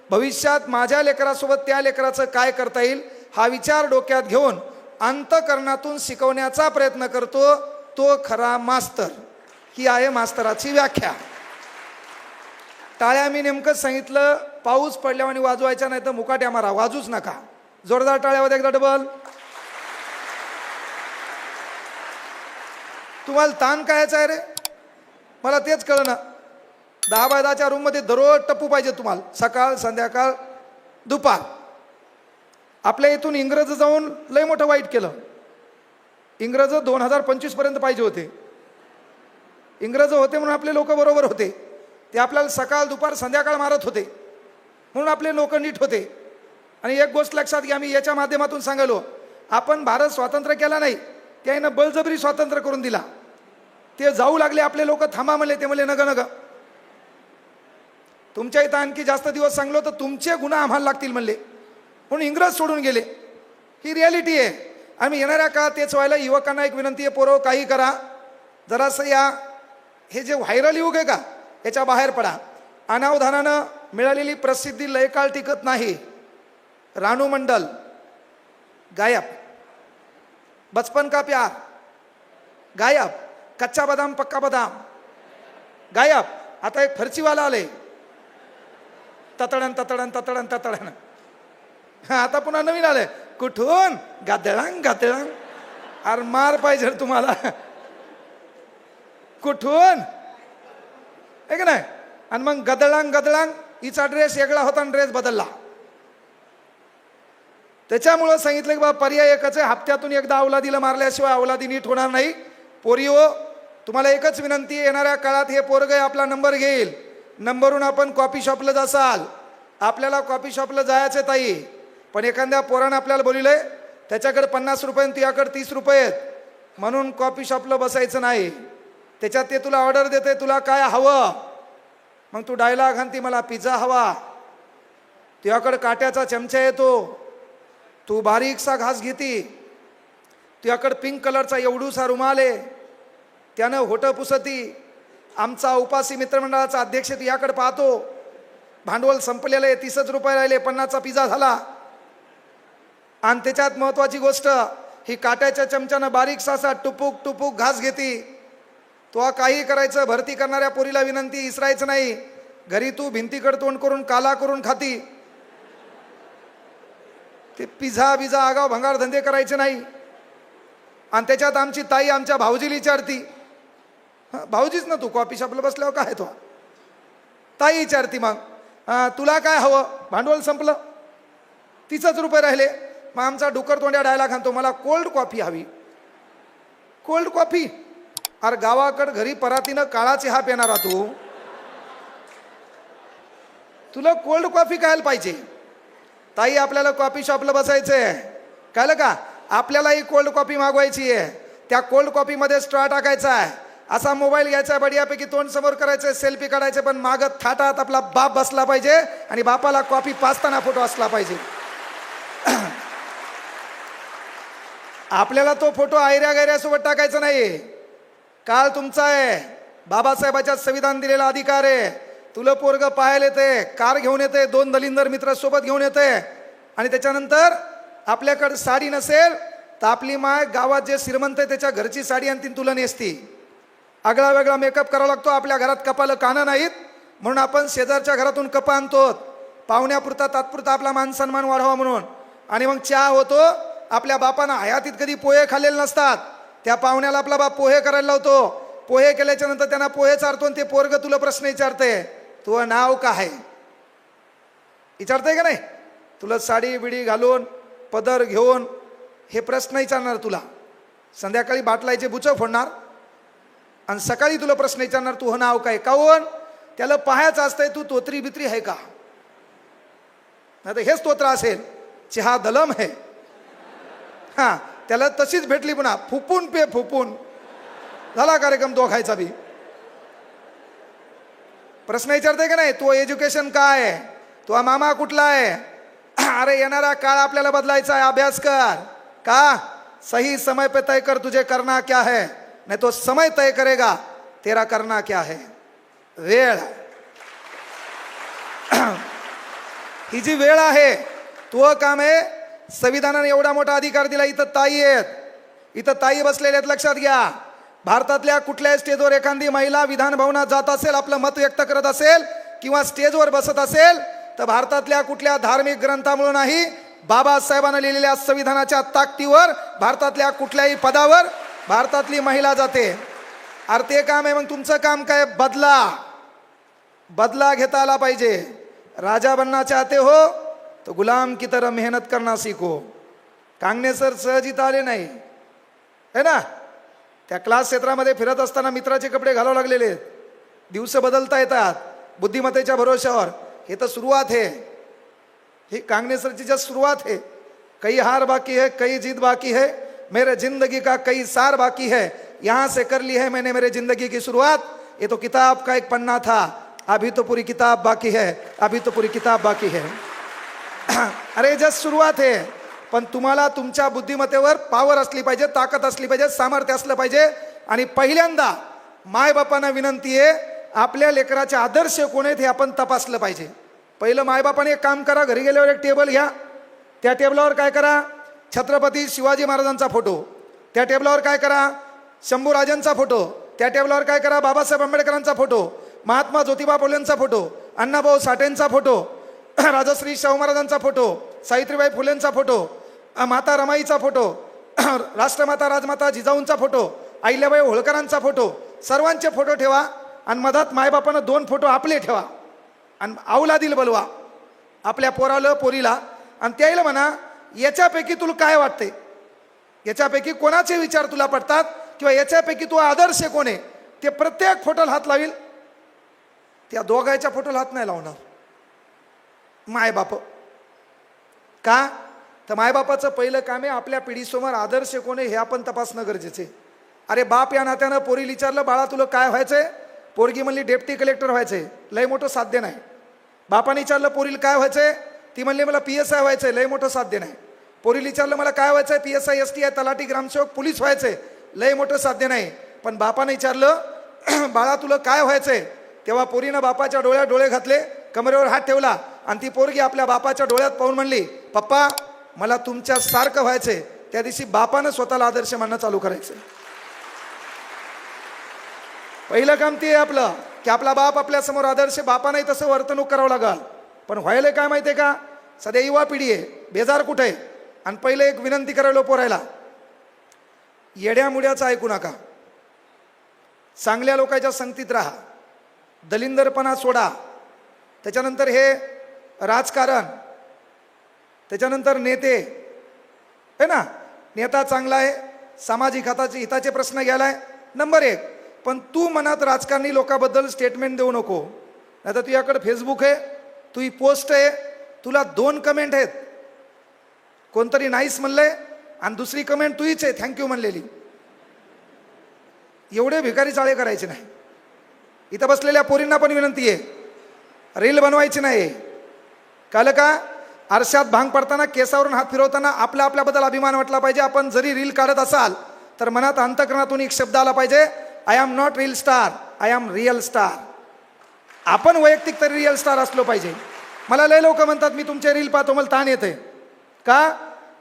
भविष्यात माझ्या लेकरासोबत त्या लेकराचं काय करता येईल हा विचार डोक्यात घेऊन अंतःकरणातून शिकवण्याचा प्रयत्न करतो, तो खरा मास्तर. ही आहे मास्तराची व्याख्या. टाळ्या मी नेमकंच सांगितलं, पाऊस पडल्यावर वाजवायच्या, नाही तर मुकाट्या मारा, वाजूच नका. जोरदार टाळ्यावर एकदा डबल. तुम्हाला ताण कायचा आहे रे, मला तेच कळलं. 10 बाय 10च्या रूममध्ये दररोज टप्पू पाहिजे तुम्हाला, सकाळ संध्याकाळ दुपार. आपल्या इथून इंग्रज जाऊन लय मोठं वाईट केलं. इंग्रज 2025 पर्यंत पाहिजे होते. इंग्रज होते म्हणून आपले लोक बरोबर होते. ते आपल्याला सकाळ दुपार संध्याकाळ मारत होते म्हणून आपले लोक नीट होते. आणि एक गोष्ट लक्षात घ्या, मी याच्या माध्यमातून सांगालो, आपण भारत स्वातंत्र्य केला नाही, त्यानं बळजबरी स्वातंत्र्य करून दिला. ते जाऊ लागले, आपले लोक थांबा म्हणले, ते म्हणले नग नग, तुमच्या इथं आणखी जास्त दिवस सांगलो तर तुमचे गुन्हा आम्हाला लागतील म्हणले, म्हणून इंग्रज सोडून गेले. ही रियालिटी आहे. आम्ही येणाऱ्या काळात तेच व्हायला. युवकांना एक विनंती आहे, पोरं काही करा, जरासं या हे जे व्हायरल युग आहे का याच्या बाहेर पडा. अनावधानानं मिळालेली प्रसिद्धी लय काळ टिकत नाही. रानू मंडल गायब, बचपन का प्यार गायब, कच्चा बदाम पक्का बदाम गायब. आता एक फरचीवाला आले, ततडन ततडन ततडन ततडन. आता पुन्हा नवीन आले, कुठून गादळांग गादळांग. अरे मार पाहिजे तुम्हाला, कुठून आहे का नाही. आणि मग गदळांग गदळांग, हिचा ड्रेस वेगळा होता आणि ड्रेस बदलला. त्याच्यामुळं सांगितलं की बाबा पर्याय एकच आहे, हप्त्यातून एकदा अवलादीला मारल्याशिवाय अवलादी नीट होणार नाही. पोरिओ, तुम्हाला एकच विनंती आहे, येणाऱ्या काळात हे पोरग आपला नंबर घेईल, नंबरवरून आपण कॉफी शॉपला जासाल. आपल्याला कॉफी शॉपला जायचं ताई, पण एखाद्या पोरानं आपल्याला बोलिलंय त्याच्याकडे 50 रुपये आणि तुझ्याकडे 30 रुपये आहेत म्हणून कॉफी शॉपला बसायचं नाही. त्याच्यात ते तुला ऑर्डर देते, तुला काय हवं, मग तू डायलॉग आणती मला पिझ्झा हवा. तुझ्याकडे काट्याचा चमचा येतो, तू बारीकसा घास घेती. तुझ्याकडे पिंक कलरचा एवढूसा रुमाल आहे, त्यानं होठं पुसती. आमचा उपासी मित्रमंडळाचा अध्यक्ष तुझ्याकडे पाहतो, भांडवल संपलेलं आहे, 30 रुपये राहिले, 50चा पिझ्झा झाला. आणि त्याच्यात महत्वाची गोष्ट, ही काट्याच्या चमच्यानं बारीकसा असा टुपूक टुपूक घास घेती. तो काही करायचं, भरती करणाऱ्या पोरीला विनंती, इसरायचं नाही. घरी तू भिंतीकडे तोंड करून काला करून खाती. ते पिझ्झा बिझा आगाव भंगार धंदे करायचे नाही. आणि त्याच्यात आमची ताई आमच्या भाऊजीला विचारती, भाऊजीच ना तू, कॉफी शॉपला बसल्यावर काय तो ताई विचारती, मग तुला काय हवं, भांडवल संपलं, 30 रुपये राहिले. मग आमचा डुकर तोंड्या डायलॉग आणतो, मला कोल्ड कॉफी हवी. कोल्ड कॉफी, अरे गावाकडे घरी परातीनं काळा चहा पिणारा तू, तुला कोल्ड कॉफी खायला पाहिजे. ताई आपल्याला कॉफी शॉपला बसायचंय, कळलं का, आपल्यालाही कोल्ड कॉफी मागवायची आहे. त्या कोल्ड कॉफीमध्ये स्ट्रॉ टाकायचा आहे, असा मोबाईल घ्यायचा आहे, बढियापैकी तोंड समोर करायचं, सेल्फी काढायचे, पण मागत थाटात आपला बाप बसला पाहिजे आणि बापाला कॉफी पाचताना फोटो असला पाहिजे. आपल्याला तो फोटो आयऱ्या गैऱ्यासोबत टाकायचा नाही. काळ तुमचा आहे, बाबासाहेबाच्या संविधान दिलेला अधिकार आहे. तुला पोरग पाहायला येते, कार घेऊन येते, 2 दलिंदर मित्र सोबत घेऊन येते, आणि त्याच्यानंतर आपल्याकडे साडी नसेल तर आपली माय गावात जे श्रीमंत आहे त्याच्या घरची साडी आणतील तुला नेसती. आगळा वेगळा मेकअप करावा लागतो. आपल्या घरात कपाला कानं नाहीत म्हणून आपण शेजारच्या घरातून कपा आणतो, पाहुण्यापुरता तात्पुरता आपला मान सन्मान वाढवा म्हणून. आणि मग चहा होतो. आपल्या बापानं हयातीत कधी पोहे खाल्लेले नसतात, त्या पाहुण्याला आपला बाप पोहे करायला लावतो. पोहे केल्याच्या नंतर त्यांना पोहे चारतो आणि ते पोरग तुला प्रश्न विचारते, तुझं नाव काय, विचारतंय का नाही. तुला साडी बिडी घालून पदर घेऊन हे प्रश्न विचारणार तुला. संध्याकाळी बाटलायचे बुचं फोडणार आणि सकाळी तुला प्रश्न विचारणार, तुझं नाव काय. काऊन, त्याला पाहायचं असतंय तू तोत्री बित्री आहे का. नाही तर हेच तोत्रा असेल, चहा दलम है, हा त्याला तशीच भेटली पुन्हा, फुपून पे फुपून झाला कार्यक्रम तो खायचा बी. प्रश्न विचारते का नाही, तो एज्युकेशन काय आहे, तो मामा कुठला आहे. अरे येणारा काळ आपल्याला बदलायचा आहे, अभ्यास कर. का? सही समय पे तय कर तुझे करना क्या है, नहीं तो समय तय करेगा तेरा करना क्या है. वेळ, ही जी वेळ आहे, तो काम आहे. संविधानाने एवढा मोठा अधिकार दिला. इथं ताई आहेत, इथं ताई बसलेल्या आहेत, लक्षात घ्या. भारतातल्या कुठल्याही स्टेजवर एखादी महिला विधान भवनात जात असेल, आपलं मत व्यक्त करत असेल किंवा स्टेजवर बसत असेल, तर भारतातल्या कुठल्या धार्मिक ग्रंथामुळे नाही, बाबासाहेबांना लिहिलेल्या संविधानाच्या ताकदीवर भारतातल्या कुठल्याही पदावर भारतातली महिला जाते. अरे ते काम आहे. मग तुमचं काम काय? बदला घेता आला पाहिजे. राजा बनना चाहते हो तो गुलाम की तरह मेहनत करना सीखो. कांगणे सर सहज इथं आले नाही है ना. त्या क्लास क्षेत्रामध्ये फिरत असताना मित्राचे कपडे घालावे लागलेले आहेत. दिवस बदलता येतात बुद्धिमत्तेच्या भरोशावर. हे तर सुरुवात है, ही कांगणे सरची जस्ट सुरुवात है. कई हार बाकी है, कई जीत बाकी है, मेरे जिंदगी का कई सार बाकी है. यहाँ से कर ली है मैंने मेरे जिंदगी की शुरुआत. ये तो किताब का एक पन्ना था, अभी तो पूरी किताब बाकी है, अभी तो पूरी किताब बाकी है. अरे जस्ट सुरुवात है. पण तुम्हाला तुमच्या बुद्धिमत्तेवर पावर असली पाहिजे, ताकद असली पाहिजे, सामर्थ्य असलं पाहिजे. आणि पहिल्यांदा मायबापांना विनंती आहे, आपल्या लेकराचे आदर्श कोण आहेत हे आपण तपासलं पाहिजे. पहिलं मायबापाने एक काम करा, घरी गेल्यावर एक टेबल घ्या. त्या टेबलावर काय करा? छत्रपती शिवाजी महाराजांचा फोटो. त्या टेबलावर काय करा? शंभूराजांचा फोटो. त्या टेबलावर काय करा? बाबासाहेब आंबेडकरांचा फोटो, महात्मा ज्योतिबा फुलेंचा फोटो, अण्णाभाऊ साठेंचा फोटो, राजश्री शाहू महाराजांचा फोटो, सावित्रीबाई फुलेंचा फोटो, माता रमाईचा फोटो, राष्ट्रमाता राजमाता जिजाऊंचा फोटो, अहिल्याबाई होळकरांचा फोटो. सर्वांचे फोटो ठेवा आणि मधात मायबापानं 2 फोटो आपले ठेवा आणि औलादील बोलवा आपल्या पोराला पोरीला आणि त्याला म्हणा, याच्यापैकी तुला काय वाटते, याच्यापैकी कोणाचे विचार तुला पडतात किंवा याच्यापैकी तो आदर्श कोण आहे. ते प्रत्येक फोटोला हात लावील. त्या दोघांच्या फोटोला हात नाही लावणार मायबाप. का? तर मायबापाचं पहिलं काम आहे आपल्या पिढीसमोर आदर्श कोण आहे हे आपण तपासणं गरजेचे. अरे बाप या नात्यानं पोरीला विचारलं, बाळा तुला काय व्हायचंय? पोरगी म्हणली डेप्टी कलेक्टर व्हायचंय. लय मोठं साध्य नाही. बापाने विचारलं पोरीला काय व्हायचंय? ती म्हणली मला PSI व्हायचंय. लय मोठं साध्य नाही. पोरीला विचारलं मला काय व्हायचंय? PSI STI तलाठी ग्रामसेवक पोलीस व्हायचंय. लय मोठं साध्य नाही. पण बापाने विचारलं बाळा तुला काय व्हायचंय? तेव्हा पोरीनं बापाच्या डोळ्यात डोळे घातले, कमरेवर हात ठेवला आणि ती पोरगी आपल्या बापाच्या डोळ्यात पाहून म्हणली, पप्पा मला तुमच्या सारखं व्हायचंय. त्या दिवशी बापानं स्वतःला आदर्श मानणं चालू करायचं. पहिलं काम ते आहे आपलं की आपला बाप आपल्या समोर आदर्श. बापाने तसं वर्तणूक करावं लागल. पण व्हायला काय माहिती आहे का, सध्या युवा पिढी आहे, बेजार कुठे आहे. आणि पहिले एक विनंती करायला पोरायला, येड्यामुड्याचं ऐकू नका, चांगल्या लोकांच्या संगतीत राहा, दलिंदरपणा सोडा. त्याच्यानंतर हे राजकारण, त्याच्यानंतर नेते है ना. नेता चांगला आहे, सामाजिक हिताचे प्रश्न घ्यायलाय नंबर 1. पण तू मनात राजकारणी लोकांबद्दल स्टेटमेंट देऊ नको. नाही तर तुझ्याकडे फेसबुक आहे, तुझी पोस्ट आहे, तुला 2 कमेंट आहेत, कोणतरी नाईस म्हणलंय आणि दुसरी कमेंट तुझीच आहे थँक्यू म्हणलेली. एवढे भिकारी चाळे करायचे नाही. इथं बसलेल्या पोरींना पण विनंती आहे, रील बनवायची नाही. कळलं का? आरशात भांग पडताना, केसावरून हात फिरवताना आपल्याबद्दल अभिमान वाटला पाहिजे. आपण जरी रील काढत असाल तर मनात अंतःकरणातून एक शब्द आला पाहिजे, I am not reel star, I am real star. आपण वैयक्तिक तरी रिअल स्टार असलो पाहिजे. मला लय लोक म्हणतात मी तुमचे रील पाहतो मला ताण येते. का?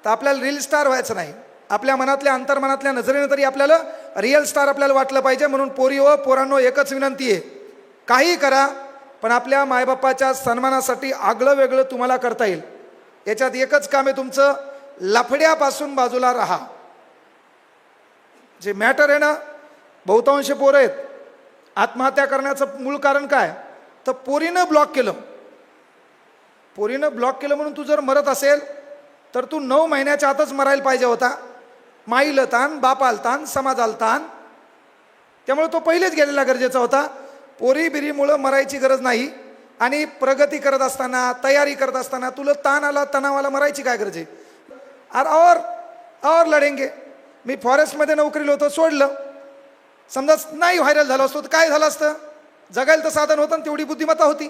तर आपल्याला रील स्टार व्हायचं नाही. आपल्या मनातल्या अंतर्मनातल्या नजरेनं तरी आपल्याला रिअल स्टार आपल्याला वाटलं पाहिजे. म्हणून पोरी व पोरांनो एकच विनंती आहे, काही करा पण आपल्या मायबापाच्या सन्मानासाठी आगळं वेगळं तुम्हाला करता येईल. याच्यात एकच काम आहे तुमचं, लफड्यापासून बाजूला राहा. जे मॅटर आहे ना, बहुतांश पोरं आहेत आत्महत्या करण्याचं मूळ कारण काय, तर पोरीनं ब्लॉक केलं. पोरीनं ब्लॉक केलं म्हणून तू जर मरत असेल तर तू 9 महिन्याच्या आतच मरायला पाहिजे होता. माईला ताण, बापाला ताण, समाजाला ताण. त्यामुळे तो पहिलेच गेलेला गरजेचा होता. पोरी बिरीमुळं मरायची गरज नाही. आणि प्रगती करत असताना, तयारी करत असताना तुला ताण आला, तणावाला मरायची काय गरज आहे? और लढेंगे. मी फॉरेस्टमध्ये नोकरीला होतो, सोडलं. समजा नाही व्हायरल झालं असतो तर काय झालं असतं? जगायला तर साधन होतं, तेवढी बुद्धिमत्ता होती.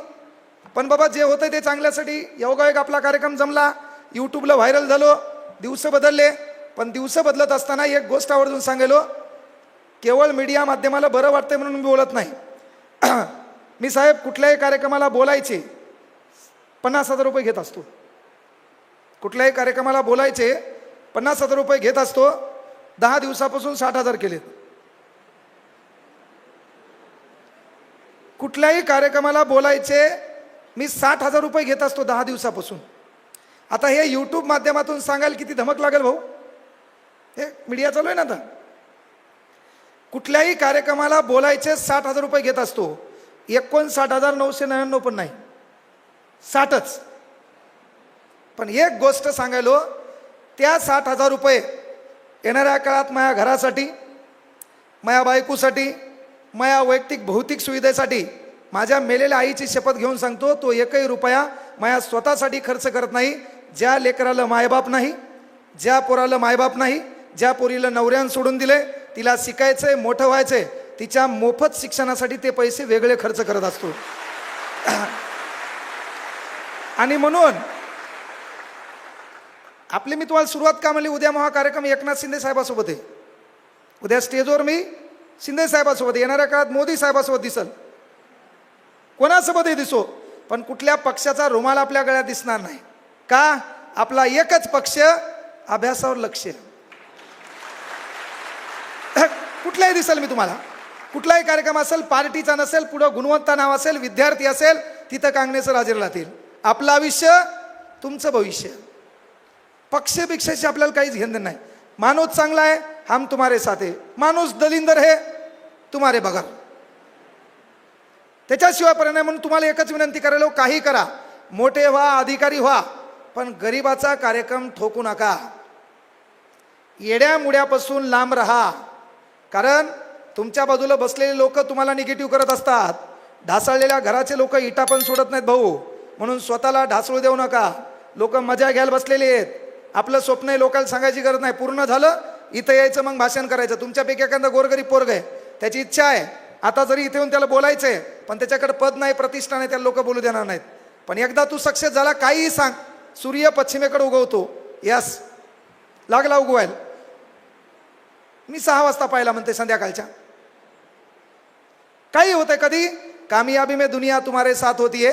पण बाबा जे होतं ते चांगल्यासाठी योगायोग आपला कार्यक्रम जमला, यूट्यूबला व्हायरल झालो, दिवस बदलले. पण दिवस बदलत असताना एक गोष्ट आवर्जून सांगेलो, केवळ मीडिया माध्यमाला बरं वाटतंय म्हणून मी बोलत नाही. मी साहेब कुठल्याही कार्यक्रमाला बोलायचे 50,000 रुपये घेत असतो. कुठल्याही कार्यक्रमाला बोलायचे 50,000 रुपये घेत असतो. 10 दिवसापासून 60,000 केलेत. कुठल्याही कार्यक्रमाला बोलायचे मी 60,000 रुपये घेत असतो 10 दिवसापासून. आता हे यूट्यूब माध्यमातून सांगाल किती धमक लागेल भाऊ. हे मीडिया चालू आहे ना आता. कुठल्याही कार्यक्रमाला बोलायचे 60,000 रुपये घेत असतो. 59,999 पण नाही, 60च. पण एक गोष्ट सांगायलो, त्या 60,000 रुपये येणाऱ्या काळात माझ्या घरासाठी, माझ्या बायकोसाठी, माझ्या वैयक्तिक भौतिक सुविधेसाठी माझ्या मेलेल्या आईची शपथ घेऊन सांगतो, तो एकही रुपया माझ्या स्वतःसाठी खर्च करत नाही. ज्या लेकराला मायबाप नाही, ज्या पोराला मायबाप नाही, ज्या पोरीला नवऱ्यानं सोडून दिले, तिला शिकायचंय, मोठं व्हायचंय, तिच्या मोफत शिक्षणासाठी ते पैसे वेगळे खर्च करत असतो. आणि म्हणून आपले मी तुम्हाला सुरुवात का म्हणली, उद्या महा कार्यक्रम एकनाथ शिंदे साहेबासोबत आहे. उद्या स्टेजवर मी शिंदे साहेबासोबत, येणाऱ्या काळात मोदी साहेबासोबत दिसल, कोणासोबतही दिसो, पण कुठल्या पक्षाचा रुमाल आपल्या गळ्यात दिसणार नाही. का? आपला एकच पक्ष, अभ्यासावर लक्ष. कुठलाही दिसेल मी तुम्हाला, कुठलाही कार्यक्रम असेल, पार्टीचा नसेल, पुढं गुणवंता नाव असेल, विद्यार्थी असेल, तिथं काँग्रेस हजेर राहतील. आपलं आयुष्य, तुमचं भविष्य. पक्षपेक्षाशी आपल्याला काहीच घेणं नाही. माणूस चांगला आहे, हम तुम्हारे साथ है. माणूस दलिंदर है, तुम्हारे बगल. त्याच्याशिवाय परिणाम. म्हणून तुम्हाला एकच विनंती करायला, काही करा, मोठे व्हा, अधिकारी व्हा, पण गरिबाचा कार्यक्रम ठोकू नका. येड्या मुड्यापासून लांब राहा. कारण तुमच्या बाजूला बसलेले लोक तुम्हाला निगेटिव्ह करत असतात. ढासळलेल्या घराचे लोक इटा पण सोडत नाहीत भाऊ. म्हणून स्वतःला ढासळू देऊ नका. लोक मजा घ्यायला बसलेले आहेत. आपलं स्वप्न आहे, लोकांना सांगायची गरज नाही. पूर्ण झालं इथं यायचं, मग भाषण करायचं. तुमच्यापैकी एखादा गोरगरीब पोरग आहे, त्याची इच्छा आहे आता जरी इथे येऊन त्याला बोलायचंय, पण त्याच्याकडे पद नाही, प्रतिष्ठा नाही, त्याला लोक बोलू देणार नाहीत. पण एकदा तू सक्सेस झाला, काहीही सांग, सूर्य पश्चिमेकडे उगवतो. यस, लागला उगवायला. मी 6 वाजता पाहिला म्हणते संध्याकाळच्या. काही होतंय कधी, कामयाबी में दुनिया तुम्हारे साथ होती है,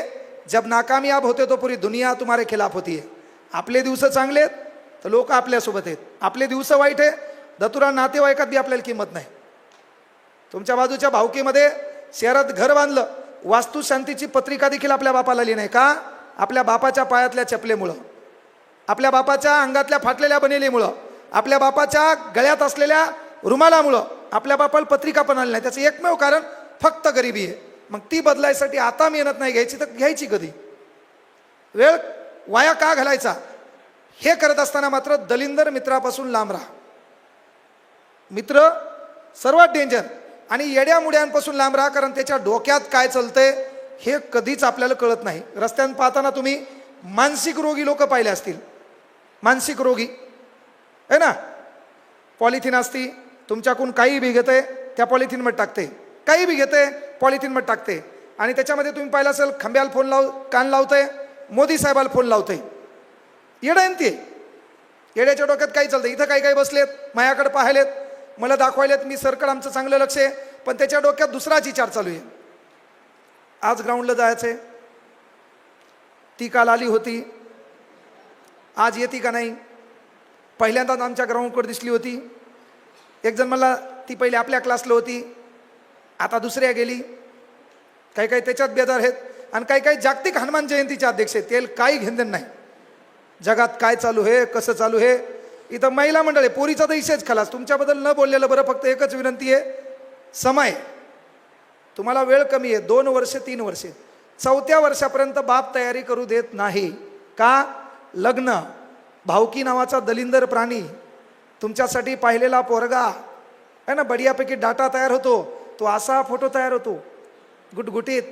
जब नाकामयाब होते तो पूरी दुनिया तुम्हारे खिलाफ होती है. आपले दिवस चांगले आहेत तर लोक आपल्यासोबत आहेत, आपले दिवस वाईट आहे दतुरा नातेवाईकात बी आपल्याला किंमत नाही. तुमच्या बाजूच्या भावकीमध्ये शहरात घर बांधलं, वास्तुशांतीची पत्रिका देखील आपल्या बापाला लिही नाही. का? आपल्या बापाच्या पायातल्या चपलेमुळं, आपल्या बापाच्या अंगातल्या फाटलेल्या बनेलीमुळं, आपल्या बापाच्या गळ्यात असलेल्या रुमालामुळं आपल्या बापाला पत्रिका पण आली नाही. त्याचं एकमेव कारण फक्त गरिबी आहे. मग ती बदलायसाठी आता मेहनत नाही घ्यायची तर घ्यायची कधी? वेळ वाया का घालायचा? हे करत असताना मात्र दलिंदर मित्रापासून लांब राहा. मित्र सर्वात डेंजर. आणि येड्या मुड्यांपासून लांब राहा, कारण त्याच्या डोक्यात काय चालतंय हे कधीच आपल्याला कळत नाही. रस्त्यानं पाहताना तुम्ही मानसिक रोगी लोक पाहिले असतील. मानसिक रोगी आहे ना, पॉलिथिन असती, तुमच्याकडून काही बी घेते त्या पॉलिथिनमध्ये टाकते, काही बी घेते पॉलिथिनमध्ये टाकते. आणि त्याच्यामध्ये तुम्ही पाहिलं असेल, खांब्याला फोन कान लावतंय, मोदी साहेबाला फोन लावतंय. येडं ते. येड्याच्या डोक्यात काही चालतं. इथं काही काही बसलेत, माझ्याकडे पाहिलेत, मला दाखवायलेत, मी सरकार आमचं चांगलं लक्ष आहे, पण त्याच्या डोक्यात दुसराच विचार चालू आहे. आज ग्राउंडला जायचंय, ती काल आली होती, आज येते का नाही. पहिल्यांदाच आमच्या ग्राउंडकडे दिसली होती. एक जण मला, ती पहिले आपल्या क्लासला होती, आता दुसऱ्या गेली. काही काही त्याच्यात बेदार आहेत, आणि काही काही जागतिक हनुमान जयंतीचे अध्यक्ष आहेत. तेल काही घेणदेण नाही जगात काय चालू आहे, कसं चालू आहे. इथं महिला मंडळ आहे, पोरीचा तर इशेच खलास. तुमच्याबद्दल न बोललेलं बरं. फक्त एकच विनंती आहे, समय तुम्हाला वेळ कमी आहे, 2 वर्ष 3 वर्षे, 4थ्या वर्षापर्यंत बाप तयारी करू देत नाही. का? लग्न, भावकी नावाचा दलिंदर प्राणी, तुमच्यासाठी पाहिलेला पोरगा आहे ना, बढियापैकी डाटा तयार होतो. तो असा फोटो तयार होतो गुटगुटीत,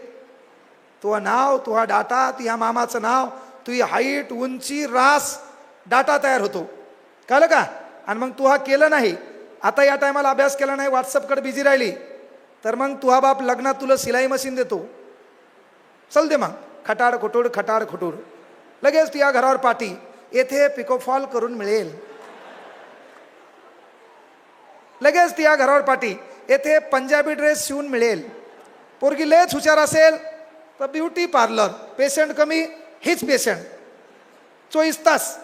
तो नाव, तो हा डाटा, तुझ्या मामाचं नाव, तुझी हाईट, उंची, रास, डाटा तयार होतो. कळलं का? आणि मग तू हा केलं नाही, आता या टायमाला अभ्यास केला नाही, व्हॉट्सअपकडे बिझी राहिली, तर मग तुझा बाप लग्नात तुला सिलाई मशीन देतो, चल दे मग, खटाड खोटूड खटाड खोटूड, लगेच तुझ्या घरावर पाठी, येथे पिकोफॉल करून मिळेल, लगेच तुझ्या घरावर पाठी, येथे पंजाबी ड्रेस शिवून मिळेल. पोरगी लयच हुशार असेल तर ब्युटी पार्लर, पेशंट कमी हीच पेशंट, 24 तास.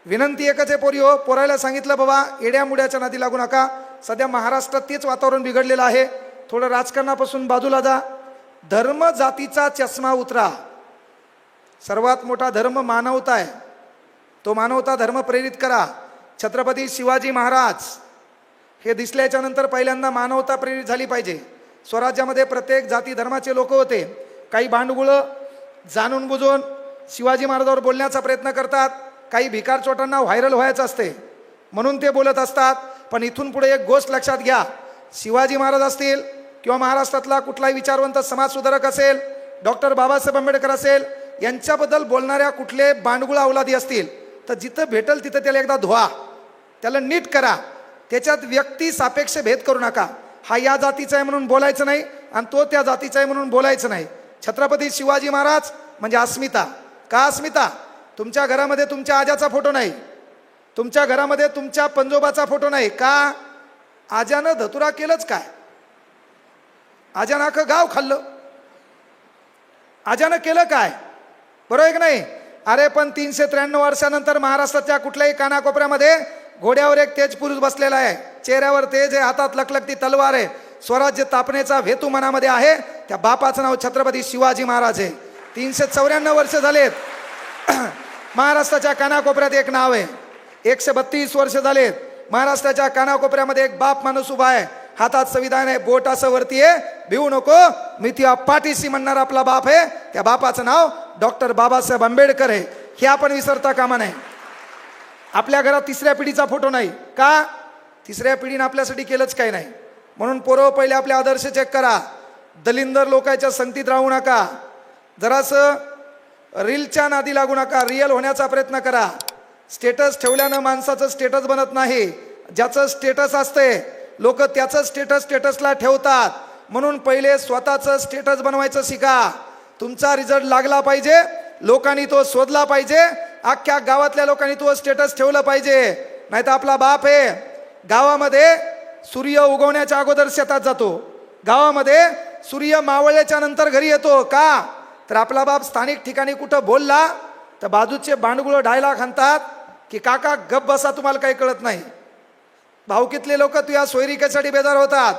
विनंती एकच आहे पोरी हो, पोरायला सांगितलं बाबा येड्या मुड्याच्या नादी लागू नका. सध्या महाराष्ट्रात तेच वातावरण बिघडलेलं आहे. थोडं राजकारणापासून बाजूला जा, धर्म जातीचा चष्मा उतरा. सर्वात मोठा धर्म मानवता आहे, तो मानवता धर्म प्रेरित करा. छत्रपती शिवाजी महाराज हे दिसल्याच्या नंतर पहिल्यांदा मानवता प्रेरित झाली पाहिजे. स्वराज्यामध्ये प्रत्येक जाती धर्माचे लोक होते. काही भांडगुळं जाणून बुजून शिवाजी महाराजांवर बोलण्याचा प्रयत्न करतात, काही भिकार चोटांना व्हायरल व्हायचं असते म्हणून ते बोलत असतात. पण इथून पुढे एक गोष्ट लक्षात घ्या, शिवाजी महाराज असतील किंवा महाराष्ट्रातला कुठलाही विचारवंत समाजसुधारक असेल, डॉक्टर बाबासाहेब आंबेडकर असेल, यांच्याबद्दल बोलणाऱ्या कुठले बांडगुळा अवलादी असतील तर जिथं भेटल तिथं त्याला एकदा धुवा, त्याला नीट करा. त्याच्यात व्यक्ती सापेक्ष भेद करू नका. हा या जातीचा आहे म्हणून बोलायचं नाही आणि तो त्या जातीचा आहे म्हणून बोलायचं नाही. छत्रपती शिवाजी महाराज म्हणजे अस्मिता. का अस्मिता? तुमच्या घरामध्ये तुमच्या आजाचा फोटो नाही, तुमच्या घरामध्ये तुमच्या पंजोबाचा फोटो नाही. का? आजानं धतुरा केलंच काय? आजानं अख्खं गाव खाल्लं, आजानं केलं काय? बरोबर आहे की नाही? अरे पण 393 वर्षानंतर महाराष्ट्राच्या कुठल्याही कानाकोपऱ्यामध्ये घोड्यावर एक तेज पुरुष बसलेला आहे, चेहऱ्यावर तेज आहे, हातात लखलखती तलवार आहे, स्वराज्य तापण्याचा हेतू मनामध्ये आहे. त्या बापाचं नाव छत्रपती शिवाजी महाराज आहे. 394 वर्ष झालेत महाराष्ट्राच्या कानाकोपऱ्यात एक नाव आहे. 132 वर्ष झालेत महाराष्ट्राच्या कानाकोपऱ्यामध्ये एक बाप माणूस उभा आहे, हातात संविधान आहे, बोट असं वरती आहे, भिवू नको, मी त्या पाठीशी म्हणणार आपला बाप आहे. त्या बापाचं नाव डॉक्टर बाबासाहेब आंबेडकर आहे. हे आपण विसरता कामा नये. आपल्या घरात तिसऱ्या पिढीचा फोटो नाही. का? तिसऱ्या पिढीने आपल्यासाठी केलंच काही नाही. म्हणून पोरं पहिले आपले आदर्श चेक करा. दलिंदर लोकांच्या संगतीत राहू नका. जरासं रीलच्या नादी लागू नका, रिअल होण्याचा प्रयत्न करा. स्टेटस ठेवल्यानं माणसाचं स्टेटस बनत नाही. ज्याचं स्टेटस असते लोक त्याचं स्टेटसला ठेवतात. म्हणून पहिले स्वतःचं स्टेटस बनवायचं शिका. तुमचा रिझल्ट लागला पाहिजे, लोकांनी तो शोधला पाहिजे, अख्ख्या गावातल्या लोकांनी तो स्टेटस ठेवलं पाहिजे. नाही तर आपला बाप आहे गावामध्ये सूर्य उगवण्याच्या अगोदर शेतात जातो, गावामध्ये सूर्य मावळल्याच्या नंतर घरी येतो. का? तर आपला बाप स्थानिक ठिकाणी कुठं बोलला तर बाजूचे बांडगुळं डायलॉग आणतात की काका गप बसा, तुम्हाला काही कळत नाही. भाऊकीतले लोक तुझ्या सोयरिकेसाठी बेजार होतात,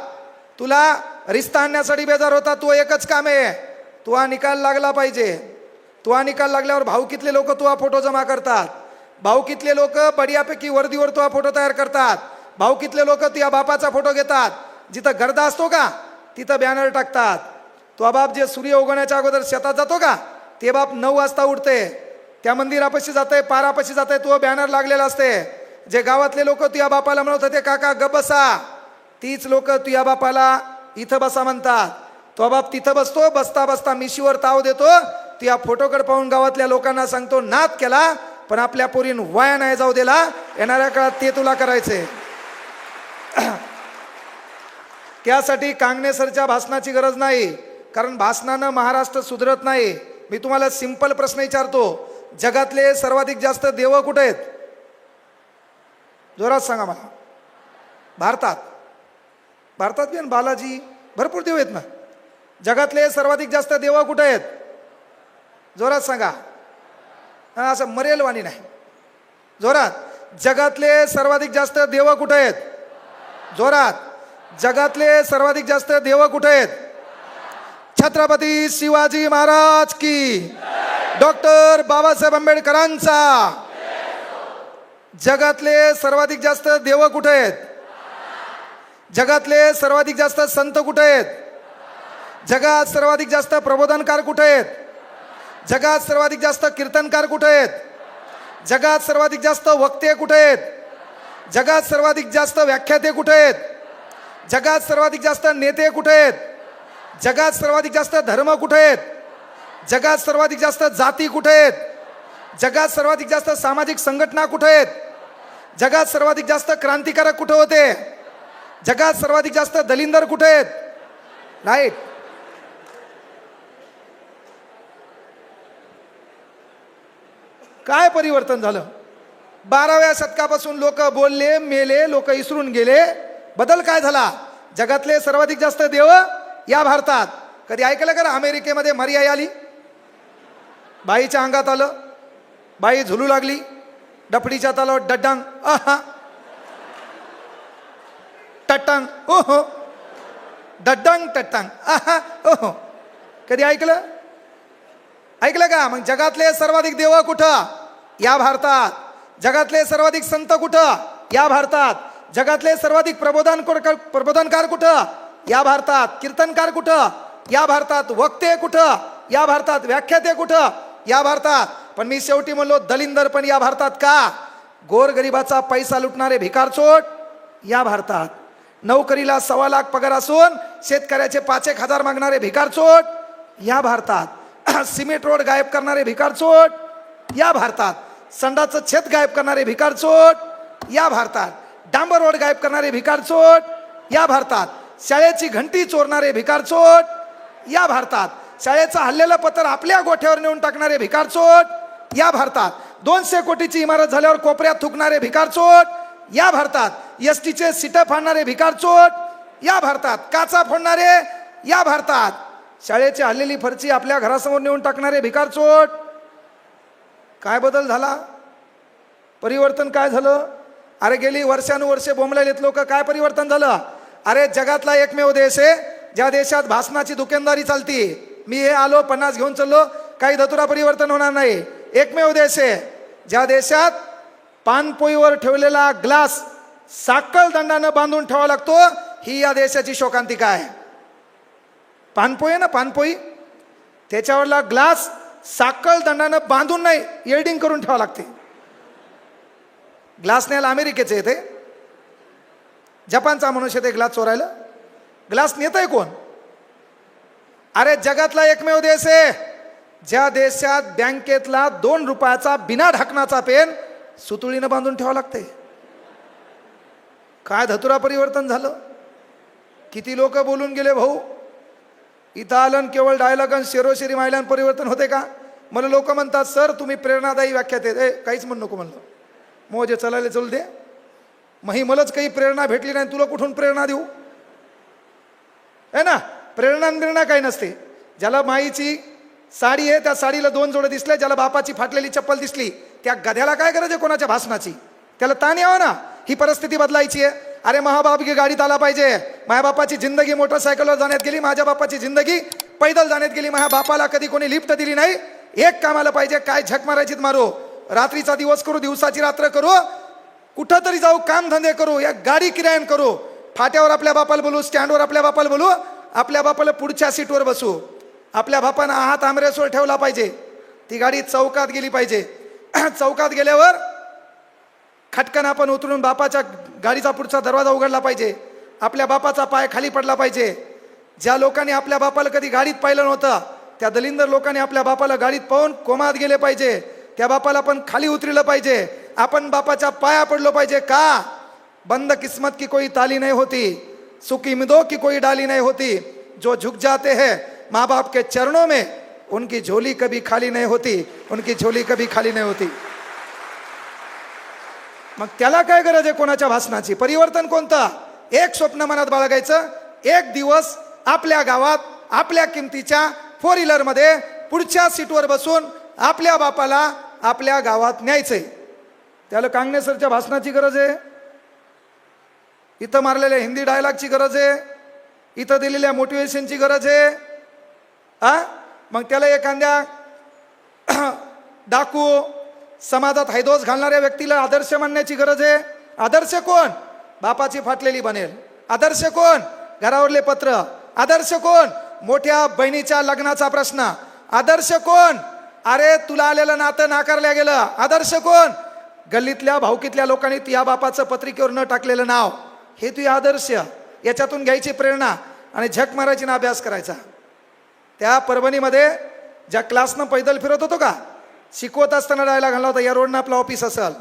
तुला रिश्ता आणण्यासाठी बेजार होतात. तो एकच काम आहे, तुझा निकाल लागला पाहिजे. तुझा निकाल लागल्यावर भाऊकीतले लोक तुझा फोटो जमा करतात. भाऊकीतले लोक बढियापैकी वर्दीवर तुझा फोटो तयार करतात. भाऊकीतले लोक तुझ्या बापाचा फोटो घेतात. जिथं गर्दा असतो का तिथं बॅनर टाकतात. तुझा बाप जे सूर्य उगवण्याच्या अगोदर शेतात जातो का ते बाप 9 वाजता उठते, त्या मंदिरापाशी जाते, पारापाशी जाते, तो बॅनर लागलेला असते. जे गावातले लोक तुझ्या बापाला म्हणत होते काका गप बसा, तीच लोक तुझ्या बापाला इथं बसा म्हणतात. तो बाप तिथं बसतो, बसता बसता मिशीवर ताव देतो. तुझ्या फोटोकडे पाहून गावातल्या लोकांना सांगतो नाद केला पण आपल्या पोरीन वाया नाही जाऊ दिला. येणाऱ्या काळात ते तुला करायचे. त्यासाठी कांगणेसरच्या भाषणाची गरज नाही, कारण भाषणानं महाराष्ट्र सुधरत नाही. मी तुम्हाला सिंपल प्रश्न विचारतो, जगातले सर्वाधिक जास्त देव कुठे आहेत? जोरात सांगा मला. भारतात. भारतात बी बालाजी भरपूर देव आहेत ना. जगातले सर्वाधिक जास्त देव कुठे आहेत? जोरात सांगा. असं मरेल वाणी नाही, जोरात. जगातले सर्वाधिक जास्त देव कुठे आहेत? जोरात. जगातले सर्वाधिक जास्त देव कुठे आहेत? छत्रपती शिवाजी महाराज की, डॉक्टर बाबासाहेब आंबेडकरांचा. जगातले सर्वाधिक जास्त देव कुठे आहेत? जगातले सर्वाधिक जास्त संत कुठे आहेत? जगात सर्वाधिक जास्त प्रबोधनकार कुठे आहेत? जगात सर्वाधिक जास्त कीर्तनकार कुठे आहेत? जगात सर्वाधिक जास्त वक्ते कुठे आहेत? जगात सर्वाधिक जास्त व्याख्याते कुठे आहेत? जगात सर्वाधिक जास्त नेते कुठे आहेत? जगात सर्वाधिक जास्त धर्म कुठे आहेत? जगात सर्वाधिक जास्त जाती कुठे आहेत? जगात सर्वाधिक जास्त सामाजिक संघटना कुठे आहेत? जगात सर्वाधिक जास्त क्रांतिकारक कुठे होते? जगात सर्वाधिक जास्त दलिंदर कुठे आहेत? राईट. काय परिवर्तन झालं? 12व्या शतकापासून लोक बोलले, मेले, लोक इसरून गेले. बदल काय झाला? जगातले सर्वाधिक जास्त देव या भारतात. कधी ऐकलं का अमेरिकेमध्ये मरियाई आली, बाईच्या अंगात आलं, बाई झुलू लागली, डपडीच्या तालावर डड्डांग आहा टट्टांग ओहो, डड्डांग टट्टांग आहा ओहो. कधी ऐकलं? ऐकलं का? मग जगातले सर्वाधिक देव कुठं? या भारतात. जगातले सर्वाधिक संत कुठं? या भारतात. जगातले सर्वाधिक प्रबोधनकार कुठं? या भारतात. कीर्तनकार कुठं? या भारतात. वक्ते कुठं? या भारतात. व्याख्याते कुठं? या भारतात. पण मी शेवटी म्हणलो दलिंदर पण या भारतात का? गोरगरिबाचा पैसा लुटणारे भिकारचोट या भारतात. नोकरीला 1.25 लाख पगार असून शेतकऱ्याचे 5-1 हजार मागणारे भिकारचोट या भारतात. सिमेंट रोड गायब करणारे भिकारचोट या भारतात. संडाचं छत गायब करणारे भिकारचोट या भारतात. डांबर रोड गायब करणारे भिकारचोट या भारतात. शाळेची घंटी चोरणारे भिकारचोट या भारतात. शाळेचं हल्लेलं पत्र आपल्या गोठ्यावर नेऊन टाकणारे भिकारचोट या भारतात. 200 कोटीची इमारत झाल्यावर कोपऱ्यात थुकणारे भिकारचोट या भारतात. एसटीचे सीटं फाडणारे भिकारचोट या भारतात. काचा फोडणारे या भारतात. शाळेची हल्लेली फरची आपल्या घरासमोर नेऊन टाकणारे भिकारचोट. काय बदल झाला? परिवर्तन काय झालं? अरे गेली वर्षानुवर्षे बोंबलेत लोक. काय परिवर्तन झालं? अरे जगातला एकमेव देश आहे ज्या देशात भासणाची दुकानदारी चालती. मी हे आलो 50 घेऊन चाललो, काही धतुरा परिवर्तन होणार नाही. एकमेव देश आहे ज्या देशात पानपोईवर ठेवलेला ग्लास साखळ दंडानं बांधून ठेवावा लागतो. ही या देशाची शोकांतिका आहे. पानपोई आहे ना, पानपोई, त्याच्यावरला ग्लास साखळ दंडानं बांधून नाही, एल्डिंग करून ठेवावं लागते. ग्लास न्यायला अमेरिकेचे येते, जपानचा मनुष्य ते ग्लास चोरायला. ग्लास नेतय कोण? अरे जगातला एकमेव देश आहे ज्या देशात बँकेतला 2 रुपयाचा बिना ढाकणाचा पेन सुतुळीनं बांधून ठेवावं लागते. काय धतुरा परिवर्तन झालं? किती लोक बोलून गेले भाऊ. इथं आलं केवळ डायलॉग आणि शेरोशेरी मायलान परिवर्तन होते का? मला लोक म्हणतात सर तुम्ही प्रेरणादायी व्याख्या देत. काहीच म्हणू नको म्हणलं, मोजे चलायला चल दे. मही मलाच काही प्रेरणा भेटली नाही, तुला कुठून प्रेरणा देऊ? है ना, प्रेरणा काही नसते. ज्याला माईची साडी आहे त्या साडीला 2 जोडे दिसले, ज्याला बापाची फाटलेली चप्पल दिसली, त्या गध्याला काय गरज आहे कोणाच्या भाषणाची? त्याला ताण यावं ना. ही परिस्थिती बदलायची आहे. अरे महाबाप गाडीत आला पाहिजे. माझ्या बापाची जिंदगी मोटरसायकलवर जाण्यात गेली, माझ्या बापाची जिंदगी पैदल जाण्यात गेली. माझ्या बापाला कधी कोणी लिफ्ट दिली नाही. एक कामाला पाहिजे, काय झक मारायचीत मारू, रात्रीचा दिवस करू, दिवसाची रात्र करू, कुठं तरी जाऊ, काम धंदे करू, या गाडी किरायन करू, फाट्यावर आपल्या बापाला बोलू, स्टँडवर आपल्या बापाला बोलू, आपल्या बापाला पुढच्या सीटवर बसू. आपल्या बापानं हात आमरेसवर ठेवला पाहिजे. ती गाडी चौकात गेली पाहिजे. चौकात गेल्यावर खटकन आपण उतरून बापाच्या गाडीचा पुढचा दरवाजा उघडला पाहिजे. आपल्या बापाचा पाय खाली पडला पाहिजे. ज्या लोकांनी आपल्या बापाला कधी गाडीत पाहिलं नव्हतं त्या दलिंदर लोकांनी आपल्या बापाला गाडीत पाहून कोमात गेले पाहिजे. त्या बापाला पण खाली उतरलं पाहिजे. आपण बापाच्या पाया पडलो पाहिजे. का? बंद किस्मत की कोई ताली नहीं होती, सुखी मिदो की कोई डाली नहीं होती. जो झुक जाते हैं माँ बाप के चरणों में उनकी झोली कभी खाली नहीं होती, उनकी झोली कभी खाली नहीं होती. मग त्याला काय गरज आहे कोणाच्या भाषणाची? परिवर्तन कोणतं? एक स्वप्न मनात बाळगायचं. एक दिवस आपल्या गावात आपल्या किमतीच्या 4 व्हीलरमध्ये पुढच्या सीटवर बसून आपल्या बापाला आपल्या गावात न्यायचंय. त्याला कांगणेसरच्या भाषणाची गरज आहे, इथं मारलेल्या हिंदी डायलॉगची गरज आहे, इथं दिलेल्या मोटिवेशनची गरज आहे. मग त्याला एखाद्या डाकू समाजात हैदोस घालणाऱ्या व्यक्तीला आदर्श मानण्याची गरज आहे. आदर्श कोण? बापाची फाटलेली बनेल. आदर्श कोण? घरावरले पत्र. आदर्श कोण? मोठ्या बहिणीच्या लग्नाचा प्रश्न. आदर्श कोण? अरे तुला आलेलं नातं नाकारल्या गेलं. आदर्श कोण? गल्लीतल्या भाऊकीतल्या लोकांनी या बापाचं पत्रिकेवर न टाकलेलं नाव. हे तुझे आदर्श. याच्यातून घ्यायची प्रेरणा आणि झक मारायची ना अभ्यास करायचा. त्या परभणीमध्ये ज्या क्लासनं पैदल फिरत होतो का, शिकवत असताना राहायला घालला होता, या रोडनं आपलं ऑफिस असेल,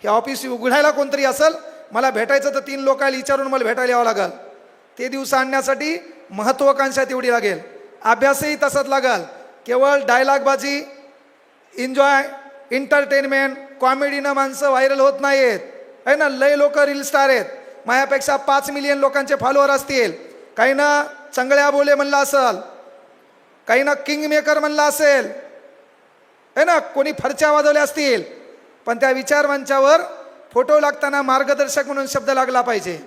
हे ऑफिस उघडायला कोणतरी असेल मला भेटायचं तर 3 लोकांना विचारून मला भेटायला यावं लागेल. ते दिवस आणण्यासाठी महत्त्वाकांक्षा तेवढी लागेल, अभ्यासही तसाच लागेल. केवळ डायलॉगबाजी, एन्जॉय, एंटरटेनमेंट, कॉमेडीनं माणसं व्हायरल होत नाहीत आहे ना. लय लोक रील स्टार आहेत, माझ्यापेक्षा 5 मिलियन लोकांचे फॉलोअर असतील. काही ना चंगळ्या बोले म्हणलं असेल, काही ना किंग मेकर म्हणलं असेल आहे ना, कोणी फरच्या वाजवल्या असतील, पण त्या विचारमंचावर फोटो लागताना मार्गदर्शक म्हणून शब्द लागला पाहिजे.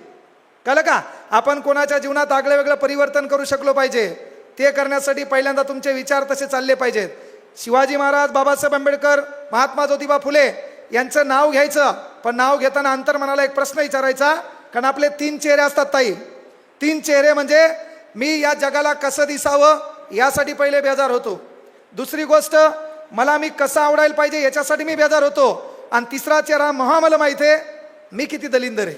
कळलं का? आपण कोणाच्या जीवनात आगळं वेगळं परिवर्तन करू शकलो पाहिजे. ते करण्यासाठी पहिल्यांदा तुमचे विचार तसे चालले पाहिजेत. शिवाजी महाराज, बाबासाहेब आंबेडकर, महात्मा ज्योतिबा फुले यांचं नाव घ्यायचं, पण नाव घेताना अंतर्मनाला एक प्रश्न विचारायचा. कारण आपले 3 चेहरे असतात ताई. 3 चेहरे म्हणजे मी या जगाला कसं दिसावं यासाठी पहिले बेजार होतो. दुसरी गोष्ट, मला मी कसं आवडायला पाहिजे याच्यासाठी मी बेजार होतो. आणि तिसरा चेहरा मला माहिती आहे मी किती दलिंदर आहे,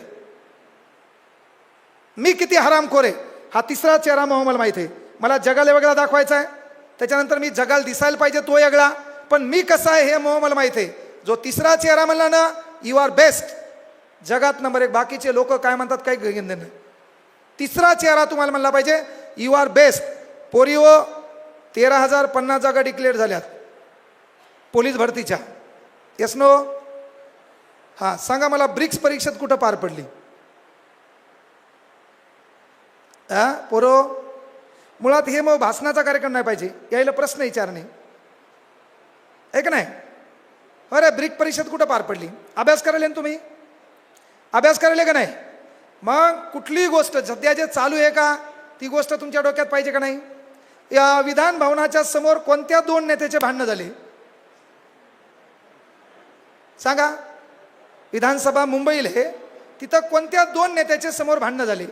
मी किती हरामखोर आहे. हा तिसरा चेहरा मला माहिती आहे. मला जगाला वेगळा दाखवायचा आहे, त्याच्यानंतर मी जगाला दिसायला पाहिजे तो वेगळा, पण मी कसा आहे हे मला माहिती आहे. जो तिसरा चेहरा म्हणला ना, यू आर बेस्ट, जगात नंबर 1. बाकीचे लोक काय म्हणतात काही घेणं नाही. तिसरा चेहरा तुम्हाला म्हणला पाहिजे, यू आर बेस्ट. पोरिओ 13,050 जागा डिक्लेअर झाल्यात पोलीस भरतीच्या. Yes no? हां, सांगा मला ब्रिक्स परीक्षेत कुठं पार पडली? पोरो, मुळात हे मग भाषणाचा कार्यक्रम नाही पाहिजे, यायला प्रश्न विचारणे आहे का नाही. अरे ब्रिक परीक्षेत कुठं पार पडली? अभ्यास करायला ना तुम्ही? अभ्यास करायला का नाही? मग कुठलीही गोष्ट सध्या जे चालू आहे का ती गोष्ट तुमच्या डोक्यात पाहिजे का नाही? या विधान भवनाच्या समोर कोणत्या 2 नेत्याचे भांडणं झाले सांगा? विधानसभा मुंबईला आहे, तिथं कोणत्या 2 नेत्याचे समोर भांडणं झाले?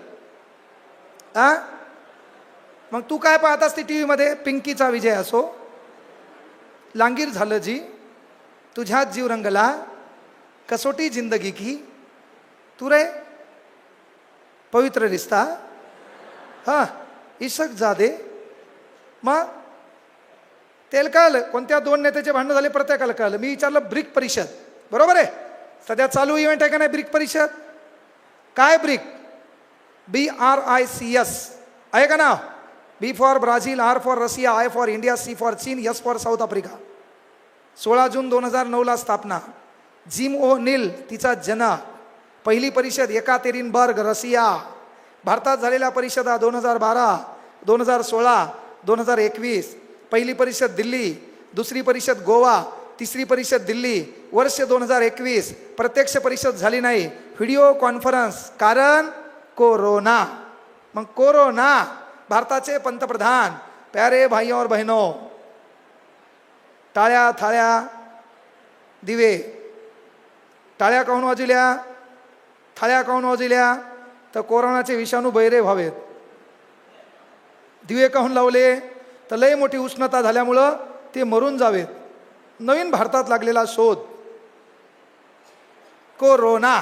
मग तू काय पाहतास ती टी व्हीमध्ये? पिंकीचा विजय असो, लांगीर झालं जी, तुझ्यात जीव रंगला, कसोटी जिंदगी की, तू रे पवित्र रिश्ता, हा इशक जादे. मग तेल कळलं कोणत्या 2 नेत्याचे भांडणं झाले, प्रत्येकाला कळलं. मी विचारलं ब्रिक परिषद, बरोबर आहे, सध्या चालू इव्हेंट आहे का नाही ब्रिक परिषद? काय ब्रिक? BRICS आहे का नाव? B for Brazil, R for Russia, I for India, C for चीन, S फॉर साऊथ आफ्रिका. 16 जून 2009 स्थापना. जिम ओ नील तिचा जन्म. पहिली परिषद एकातेरिनबर्ग रशिया. भारतात झालेल्या परिषदा 2012, 2016, 2021. पहिली परिषद दिल्ली, दुसरी परिषद गोवा, तिसरी परिषद दिल्ली. वर्ष 2021. प्रत्यक्ष परिषद झाली नाही, व्हिडिओ कॉन्फरन्स. कारण कोरोना. मग कोरोना. भारताचे पंतप्रधान, प्यारे भाई और बहनों, टाळ्या थाळ्या दिवे. टाळ्या काहून वाजविल्या, थाळ्या काहून वाजविल्या? तर कोरोनाचे विषाणू बहिरे व्हावेत. दिवे काहून लावले? तर लय मोठी उष्णता झाल्यामुळं ते मरून जावेत. नवीन भारतात लागलेला शोध. कोरोना.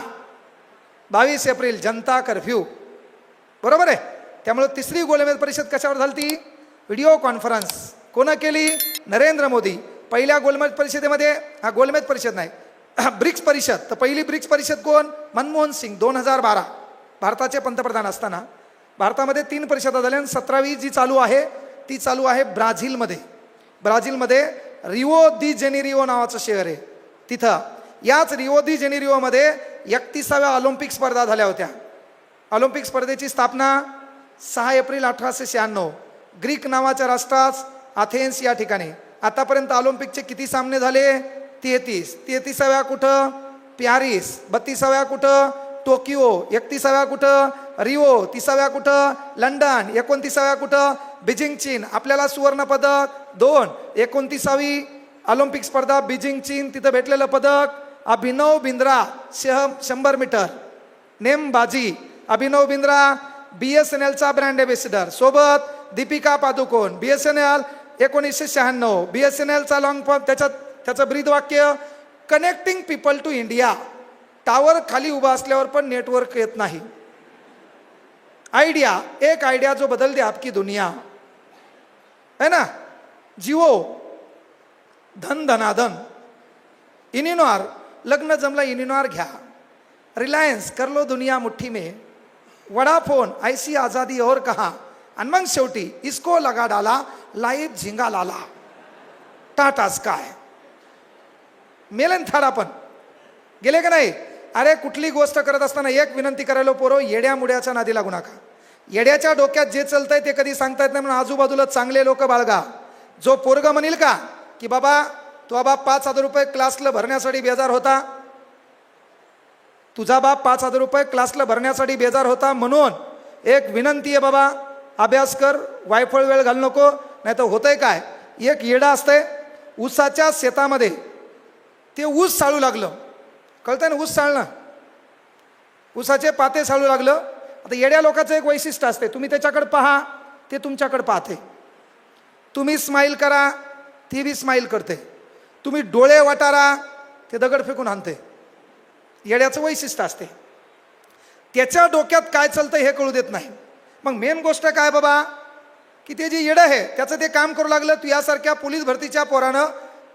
22 एप्रिल जनता कर्फ्यू, बरोबर आहे. त्यामुळे तिसरी गोलमेज परिषद कशावर झाली ती? Video conference. कोणा केली? नरेंद्र मोदी. पहिल्या गोलमेज परिषदेमध्ये, हा गोलमेज परिषद नाही, ब्रिक्स परिषद. तर पहिली ब्रिक्स परिषद कोण? मनमोहन सिंग 2012 भारताचे पंतप्रधान असताना. भारतामध्ये 3 परिषदा झाल्या. 17वी जी चालू आहे ती चालू आहे ब्राझीलमध्ये. ब्राझीलमध्ये रिओ दी जेनेरिओ नावाचं शहर आहे. तिथं याच रिओ दी जेनेरिओमध्ये 31व्या ऑलिम्पिक स्पर्धा झाल्या होत्या. ऑलिम्पिक स्पर्धेची स्थापना 6 एप्रिल 1896 ग्रीक नावाच्या राष्ट्रात अथेन्स या ठिकाणी. आतापर्यंत ऑलिम्पिकचे किती सामने झाले? 33. 33व्या कुठं? पॅरिस. 32व्या कुठं? टोकियो. 31व्या कुठं? रिओ. 30व्या कुठं? लंडन. 29व्या कुठं? बीजिंग चीन. आपल्याला सुवर्ण पदक 2. 29वी ऑलिम्पिक स्पर्धा बीजिंग चीन, तिथं भेटलेलं पदक अभिनव बिंद्रा 100 मीटर नेमबाजी. अभिनव बिंद्रा BSNLचा ब्रँड एम्बेसिडर. सोबत दीपिका पादुकोण. BSNL 1996. BSNLचा लॉंग फॉर्म, त्याचं ब्रीद वाक्य connecting people to India. Tower खाली उभा असल्यावर पण नेटवर्क येत नाही. आयडिया, एक आयडिया जो बदल दे आपकी दुनिया, है ना. जिओ धन धनाधन. इनिनॉर, लग्न जमला इनिनॉर घ्या. रिलायन्स कर लो दुनिया मुट्ठी में, वडाफोन ऐसी आजादी और कहा, आणि मग शेवटी इसको लगा डाला लाईफ झिंगा लाला, टाटा स्काय. मेलन थाडा पण गेले का नाही. अरे कुठली गोष्ट करत असताना एक विनंती करायला पोरो, येड्या मुड्याच्या नादी लागू नका. येड्याच्या डोक्यात जे चालतंय ते कधी सांगता येत नाही, म्हणून आजूबाजूला चांगले लोक बाळगा. जो पोरग म्हणेल का की बाबा तुझा बाप 5,000 रुपये क्लासला भरण्यासाठी बेजार होता, तुझा बाप 5,000 रुपये क्लासला भरण्यासाठी बेजार होता, म्हणून एक विनंती आहे बाबा अभ्यास कर, वायफळ वेळ घालू नको. नाही तर होतंय काय, एक येडा असतंय ऊसाच्या शेतामध्ये, ते ऊस साळू लागलं, कळतंय ना ऊस साळणं, ऊसाचे पाते साळू लागलं. आता येड्या लोकांचं एक वैशिष्ट्य असते, तुम्ही त्याच्याकडे पहा ते तुमच्याकडे पाहते, तुम्ही स्माईल करा ती बी स्माईल करते, तुम्ही डोळे वटारा ते दगड फेकून आणते. येड्याचं वैशिष्ट्य असते, त्याच्या डोक्यात काय चालतं हे कळू देत नाही. मग मेन गोष्ट काय बाबा की ते जे येडं आहे त्याचं ते काम करू लागलं. तू यासारख्या पोलीस भरतीच्या पोरानं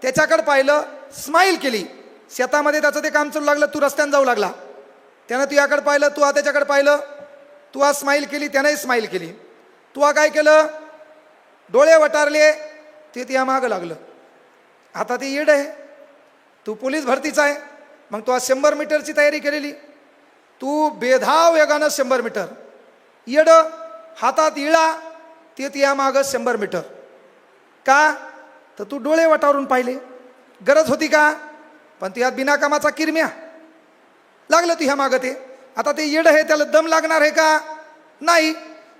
त्याच्याकडे पाहिलं, स्माईल केली, शेतामध्ये त्याचं ते काम चालू लागलं, तू रस्त्यानं जाऊ लागला, त्यानं तू याकडे पाहिलं, तू त्याच्याकडे पाहिलं, तू आज स्माईल केली, त्यानंही स्माईल केली. तू काय केलं, डोळे वटारले, ते त्या मागं लागलं. आता ते येड आहे, तू पोलीस भरतीचा आहे, मग तू आज 100 मीटरची तयारी केलेली, तू बेधाव वेगानं 100 मीटर, येड हातात इळा, ते त्या मागं 100 मीटर. का तर तू डोळे वटारून पाहिले, गरज होती का, पण तू यात बिनाकामाचा किरम्या लागलं तू ह्या मागं ते. आता ते येड आहे त्याला दम लागणार आहे का, नाही.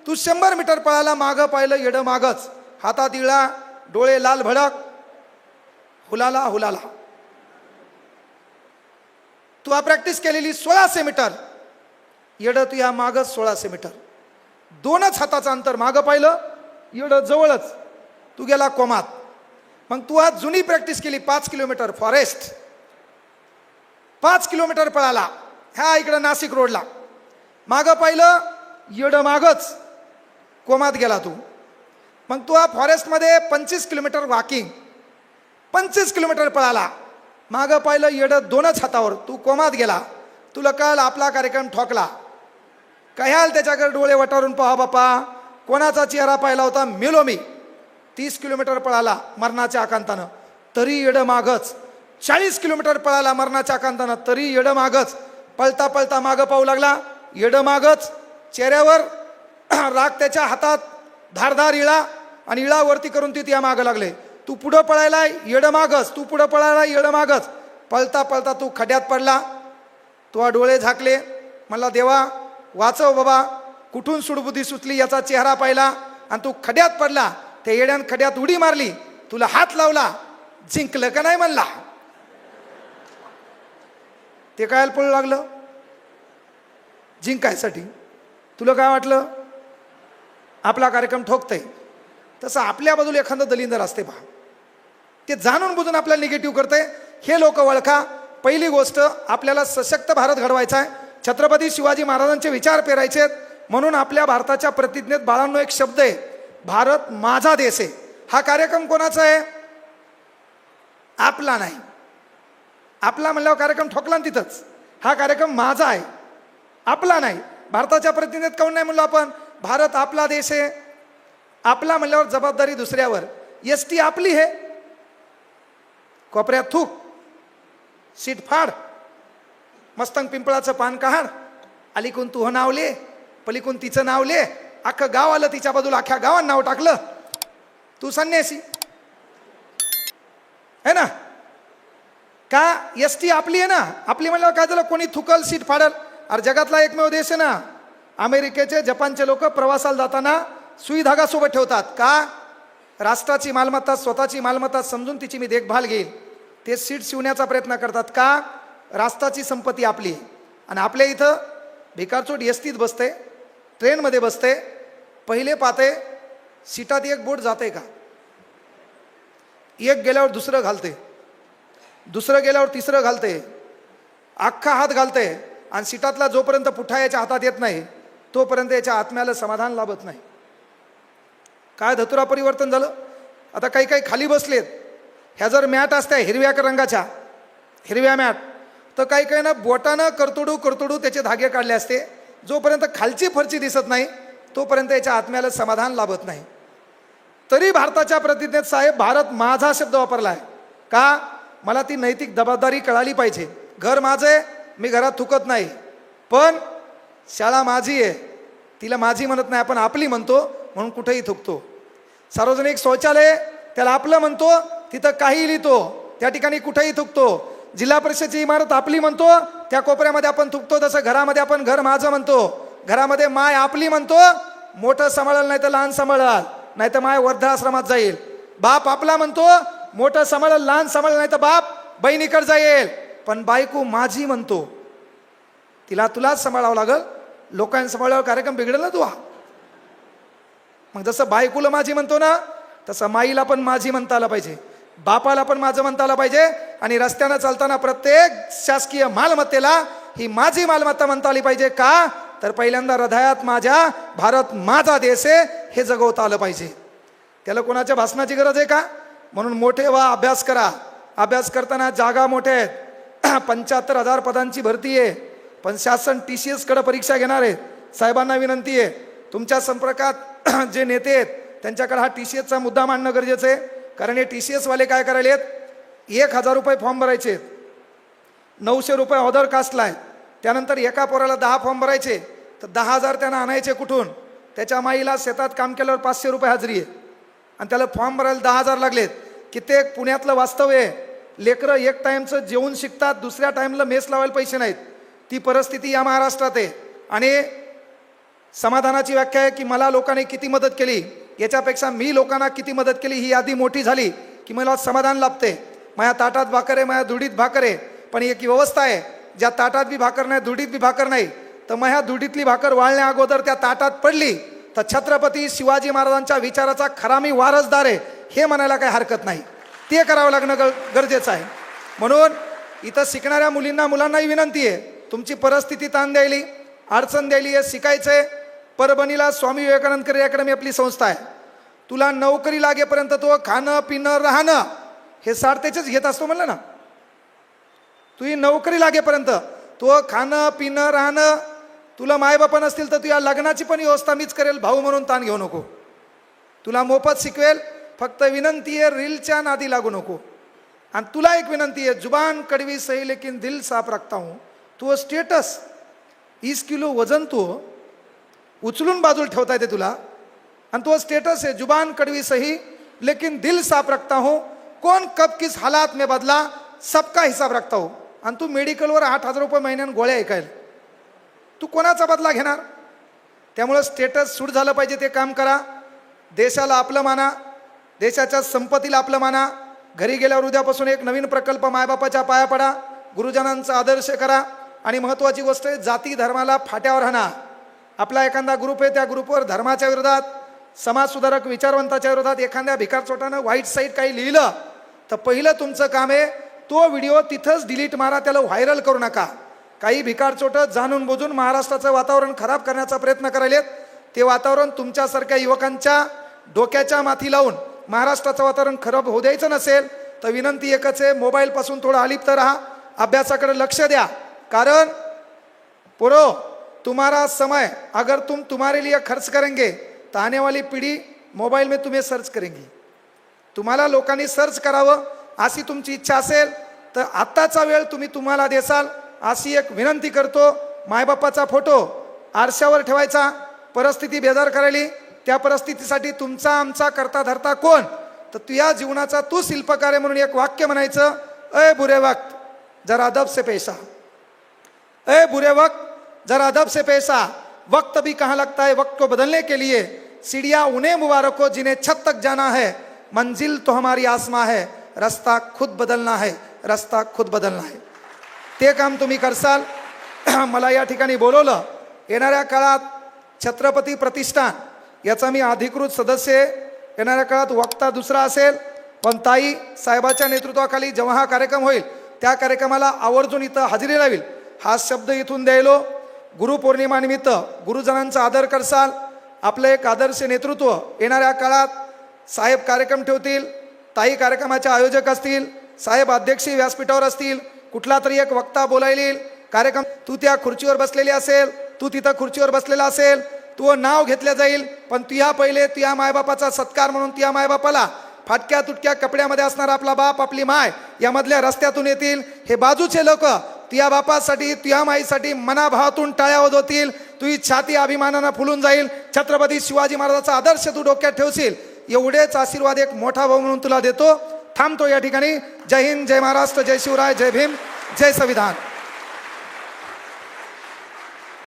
तू 100 मीटर पळाला, मागं पाहिलं येड मागच, हातात इळा, डोळे लाल भडक, हुलाला हुलाला. तू प्रॅक्टिस केलेली 1600 मीटर, येड तू या मागच 1600 मीटर, 2च हाताचं अंतर, मागं पाहिलं येड जवळच, तू गेला कोमात. मग तू आज जुनी प्रॅक्टिस केली 5 किलोमीटर फॉरेस्ट, 5 किलोमीटर पळाला ह्या इकडं नाशिक रोडला, मागं पाहिलं येड मागच, कोमात गेला तू. मग तू फॉरेस्टमध्ये 25 किलोमीटर वॉकिंग, 25 किलोमीटर पळाला, मागं पाहिलं येड 2च हातावर, तू कोमात गेला. तुला कळलं आपला कार्यक्रम ठोकला, कह्याल त्याच्याकडे डोळे वटारून पहा बापा, कोणाचा चेहरा पाहिला होता, मेलो मी. 30 किलोमीटर पळाला मरणाच्या आकांतानं, तरी येड मागच. 40 किलोमीटर पळाला मरणाच्या आकांतानं, तरी येड मागच. पळता पळता मागं पाहू लागला, येड मागच, चेहऱ्यावर राग, त्याच्या हातात धारधार इळा, आणि इळावरती करून ती त्या मागं लागले. तू पुढं पळायला येड मागच, तू पुढं पळायला येड मागच. पळता पळता तू खड्यात पडला, तू डोळे झाकले, म्हणला देवा वाचव बाबा, कुठून सुडबुद्धी सुचली याचा चेहरा पाहिला, आणि तू खड्यात पडला. त्या येड्यानं खड्यात उडी मारली, तुला हात लावला, जिंकलं का नाही म्हणला. ते काय पळू लागलं जिंकायसाठी. तुला काय वाटलं आपला कार्यक्रम ठोकतंय, तसं आपल्या बाजूला एखादं दलिंदर असते पहा, ते जाणून बुजून आपल्याला निगेटिव्ह करते. हे लोक ओळखा. पहिली गोष्ट, आपल्याला सशक्त भारत घडवायचा आहे, छत्रपती शिवाजी महाराजांचे विचार पेरायचे, म्हणून आपल्या भारताच्या प्रतिज्ञेत बाळांनो एक शब्द आहे, भारत माझा देश आहे. हा कार्यक्रम कोणाचा आहे, आपला नाही. आपला म्हणल्यावर कार्यक्रम ठोकला ना तिथंच. हा कार्यक्रम माझा आहे, आपला नाही. भारताच्या प्रतिज्ञेत काऊन नाही म्हणलो आपण, भारत आपला देश आहे. आपला म्हणल्यावर जबाबदारी दुसऱ्यावर. एसटी आपली आहे, कोपऱ्यात थूक, सीट फाड, मस्तंग पिंपळाचं पान काढ, अलीकून तू नावले, पलीकून तिचं नाव ले, अख्खं गाव आलं तिच्या बाजूला, अख्ख्या गावात नाव टाकलं, तू संन्यासी है ना. का एसटी आपली आहे ना, आपली म्हणल्यावर काय झालं, कोणी थुकल सीट फाडल. अरे जगातला एकमेव देश आहे ना, अमेरिकेचे जपानचे लोक प्रवासाला जाताना सुई धागा सोबत ठेवतात. का, राष्ट्राची मालमत्ता स्वतःची मालमत्ता समजून तिची मी देखभाल घेईल. ते सीट शिवण्याचा प्रयत्न करतात. का, राष्ट्राची संपत्ती आपली. आणि आपल्या इथं भिकारचोट एसटीत बसते, ट्रेनमध्ये बसते, पहिले पाहते सीटात एक बोट जाते का, एक गेल्यावर दुसरं घालते, दुसरं गेल्यावर तिसरं घालते, अख्खा हात घालते, आणि सीटातला जोपर्यंत पुठा याच्या हातात येत नाही तोपर्यंत याच्या आत्म्याला समाधान लाभत नाही. काय धतुरा परिवर्तन झालं. आता काही काही खाली बसलेत, ह्या जर मॅट असत्या हिरव्या रंगाच्या, हिरव्या मॅट, तर काही काही ना बोटानं करतुडू त्याचे धागे काढले असते. जोपर्यंत खालची फरची दिसत नाही तोपर्यंत याच्या आत्म्याला समाधान लाभत नाही. तरी भारताच्या प्रतिज्ञेत साहेब भारत माझा शब्द वापरला आहे. का? मला ती नैतिक जबाबदारी कळाली पाहिजे. घर माझं आहे, मी घरात थुकत नाही, पण शाळा माझी आहे, तिला माझी म्हणत नाही, आपण आपली म्हणतो म्हणून कुठेही थुकतो. सार्वजनिक शौचालय त्याला आपलं म्हणतो, तिथं काही लिहितो, त्या ठिकाणी कुठेही थुकतो. जिल्हा परिषदेची इमारत आपली म्हणतो, त्या कोपऱ्यामध्ये आपण थुकतो. तसं घरामध्ये आपण घर माझं म्हणतो, घरामध्ये माय आपली म्हणतो, मोठं सांभाळल नाही तर लहान सांभाळल, नाही तर माय वृद्धाश्रमात जाईल. बाप आपला म्हणतो, मोठं सांभाळल लहान सांभाळल नाही तर बाप बहिणीकडे जाईल. पण बायको माझी म्हणतो, तिला तुलाच सांभाळावं लागल. लोकांनी सांभाळल्यावर कार्यक्रम बिघडेल ना तुला. मग जसं बायकोला माझी म्हणतो ना, तसं माईला पण माझी म्हणता आलं पाहिजे, बापाला पण माझं म्हणता आलं पाहिजे. आणि रस्त्यानं चालताना प्रत्येक शासकीय मालमत्तेला ही माझी मालमत्ता म्हणता आली पाहिजे. का? तर पहिल्यांदा हृदयात माझ्या भारत माझा देश आहे हे जगवता आलं पाहिजे. त्याला कोणाच्या भाषणाची गरज आहे का? म्हणून मोठे व्हा, अभ्यास करा. अभ्यास करताना जागा मोठ्या आहेत. 75,000 पदांची भरती आहे, पण शासन TCS कडे परीक्षा घेणार आहे. साहेबांना विनंती आहे, तुमच्या संपर्कात जे नेते आहेत त्यांच्याकडे हा TCSचा मुद्दा मांडणं गरजेचं आहे. कारण हे TCS वाले काय करायले आहेत, 1,000 रुपये फॉर्म भरायचे आहेत, 900 रुपये अदर कास्टला आहे. त्यानंतर एका पोराला 10 फॉर्म भरायचे, तर 10,000 त्यांना आणायचे कुठून? त्याच्या माईला शेतात काम केल्यावर 500 रुपये हजेरी आहे, आणि त्याला फॉर्म भरायला 10,000 लागलेत. कित्येक पुण्यातलं वास्तव आहे. लेकरं एक टाईमचं जेवून शिकतात, दुसऱ्या टाईमला मेस लावायला पैसे नाहीत. ती परिस्थिती या महाराष्ट्रात आहे. आणि समाधानाची व्याख्या आहे की मला लोकांनी किती मदत केली, याच्यापेक्षा मी लोकांना किती मदत केली ही यादी मोठी झाली की मला समाधान लाभते. माझ्या ताटात भाकर आहे, माझ्या दुडीत भाकर आहे, पण एक व्यवस्था आहे, ज्या ताटात बी भाकर नाही, दुडीत बी भाकर नाही, तर माझ्या दुडीतली भाकर वाळण्या अगोदर त्या ताटात पडली तर छत्रपती शिवाजी महाराजांच्या विचाराचा खरा मी वारसदार आहे हे म्हणायला काही हरकत नाही. ते करावं लागणं गरजेचं आहे. म्हणून इथं शिकणाऱ्या मुलांनाही विनंती आहे, तुमची परिस्थिती ताण द्यायली, अडचण द्यायली आहे, शिकायचं आहे. परभणीला स्वामी विवेकानंद करिअर अकॅडमी आपली संस्था आहे. तुला नोकरी लागेपर्यंत तो खाणं पिणं राहणं हे सारतेचेच घेत असतो म्हणलं ना. तुझी नोकरी लागेपर्यंत तो खाणं पिणं राहणं, तुला मायबाप नसतील तर तुझ्या लग्नाची पण व्यवस्था मीच करेल, भाऊ म्हणून ताण घेऊ नको. तुला मोफत शिकवेल, फक्त विनंती आहे रीलच्या नादी लागू नको. आणि तुला एक विनंती आहे, जुबान कड़वी सही लेकिन दिल साफ रखता हूँ. तो स्टेटस 20 किलो वजन तो उचलून बाजूला ठेवता येते तुला, आणि तो स्टेटस आहे जुबान कड़वी सही लेकिन दिल साफ रखता हूँ. कौन कब किस हालात में बदला सबका हिसाब रखता हूँ. आणि तू मेडिकलवर 8,000 रुपये महिन्यानं गोळ्या ऐकायला, तू कोणाचा बदला घेणार? त्यामुळं स्टेटस सूट झालं पाहिजे ते काम करा. देशाला आपलं माना, देशाच्या संपत्तीला आपलं माना. घरी गेल्यावर उद्यापासून एक नवीन प्रकल्प मायबापाच्या पाया पडा, गुरुजनांचा आदर्श करा. आणि महत्त्वाची गोष्ट आहे, जाती धर्माला फाट्यावर आणा. आपला एखादा ग्रुप आहे, त्या ग्रुपवर धर्माच्या विरोधात, समाजसुधारक विचारवंताच्या विरोधात एखाद्या भिकारचोटानं वाईट साईट काही लिहिलं तर पहिलं तुमचं काम आहे तो व्हिडिओ तिथंच डिलीट मारा, त्याला व्हायरल करू नका. काही भिकारचोटं जाणून बुजून महाराष्ट्राचं वातावरण खराब करण्याचा प्रयत्न करायलेत. ते वातावरण तुमच्यासारख्या युवकांच्या डोक्याच्या माथी लावून महाराष्ट्राचं वातावरण खराब होऊ द्यायचं नसेल तर विनंती एकच आहे, मोबाईलपासून थोडं अलिप्त राहा, अभ्यासाकडे लक्ष द्या. कारण पोरो, तुम्हारा समय अगर तुम तुम्हारे लिए खर्च करेंगे तो आने वाली पीढ़ी मोबाईल में तुम्हें सर्च करेंगी. तुम्हाला लोकांनी सर्च करावं अशी तुमची इच्छा असेल तर आत्ताचा वेळ तुम्ही तुम्हाला देसाल अशी एक विनंती करतो. मायबापाचा फोटो आरशावर ठेवायचा, परिस्थिती बेजार करायली, त्या परिस्थितीसाठी तुमचा आमचा करता धरता कोण? तर तुझ्या जीवनाचा तू शिल्पकार आहे म्हणून एक वाक्य म्हणायचं, अय बुरे वक्त जरा अदब से पेशा, अय बुरे वक्त जरा अदब से पेशा. वक्त भी कहाँ लगता है वक्त को बदलने के लिए. सीढ़ियाँ उन्हें मुबारक हो जिन्हें छत तक जाना है, मंजिल तो हमारी आसमां है, रस्ता खुद बदलना है, रस्ता खुद बदलना है. ते काम तुम्ही करसाल. मला या ठिकाणी बोलवलं. येणाऱ्या काळात छत्रपती प्रतिष्ठान याचा मी अधिकृत सदस्य. येणाऱ्या काळात वक्ता दुसरा असेल, पण ताई साहेबाच्या नेतृत्वाखाली जेव्हा हा कार्यक्रम होईल त्या कार्यक्रमाला आवर्जून इथं हजेरी लावेल हा शब्द इथून द्यायलो. गुरुपौर्णिमानिमित्त गुरुजनांचा आदर करसाल. आपलं एक आदर्श नेतृत्व येणाऱ्या काळात साहेब कार्यक्रम ठेवतील, ताई कार्यक्रमाचे आयोजक असतील, साहेब अध्यक्षीय व्यासपीठावर असतील, कुठला तरी एक वक्ता बोलायला येईल कार्यक्रम, तू त्या खुर्चीवर बसलेली असेल, तू तिथं खुर्चीवर बसलेला असेल, तू नाव घेतलं जाईल, पण तुया पहिले तुया मायबापाचा सत्कार म्हणून तुया मायबापाला फाटक्या तुटक्या कपड्यामध्ये असणारा आपला बाप आपली माय यामधल्या रस्त्यातून येतील. हे बाजूचे लोक तुया बापासाठी तुया माईसाठी मनाभावातून टाळ्या वाजवतील. तुझी छाती अभिमानानं फुलून जाईल. छत्रपती शिवाजी महाराजाचा आदर्श तू डोक्यात ठेवशील. एवढेच आशीर्वाद एक मोठा भाऊ म्हणून तुला देतो. थांबतो या ठिकाणी. जय हिंद, जय महाराष्ट्र, जय शिवराय, जय भीम, जय संविधान.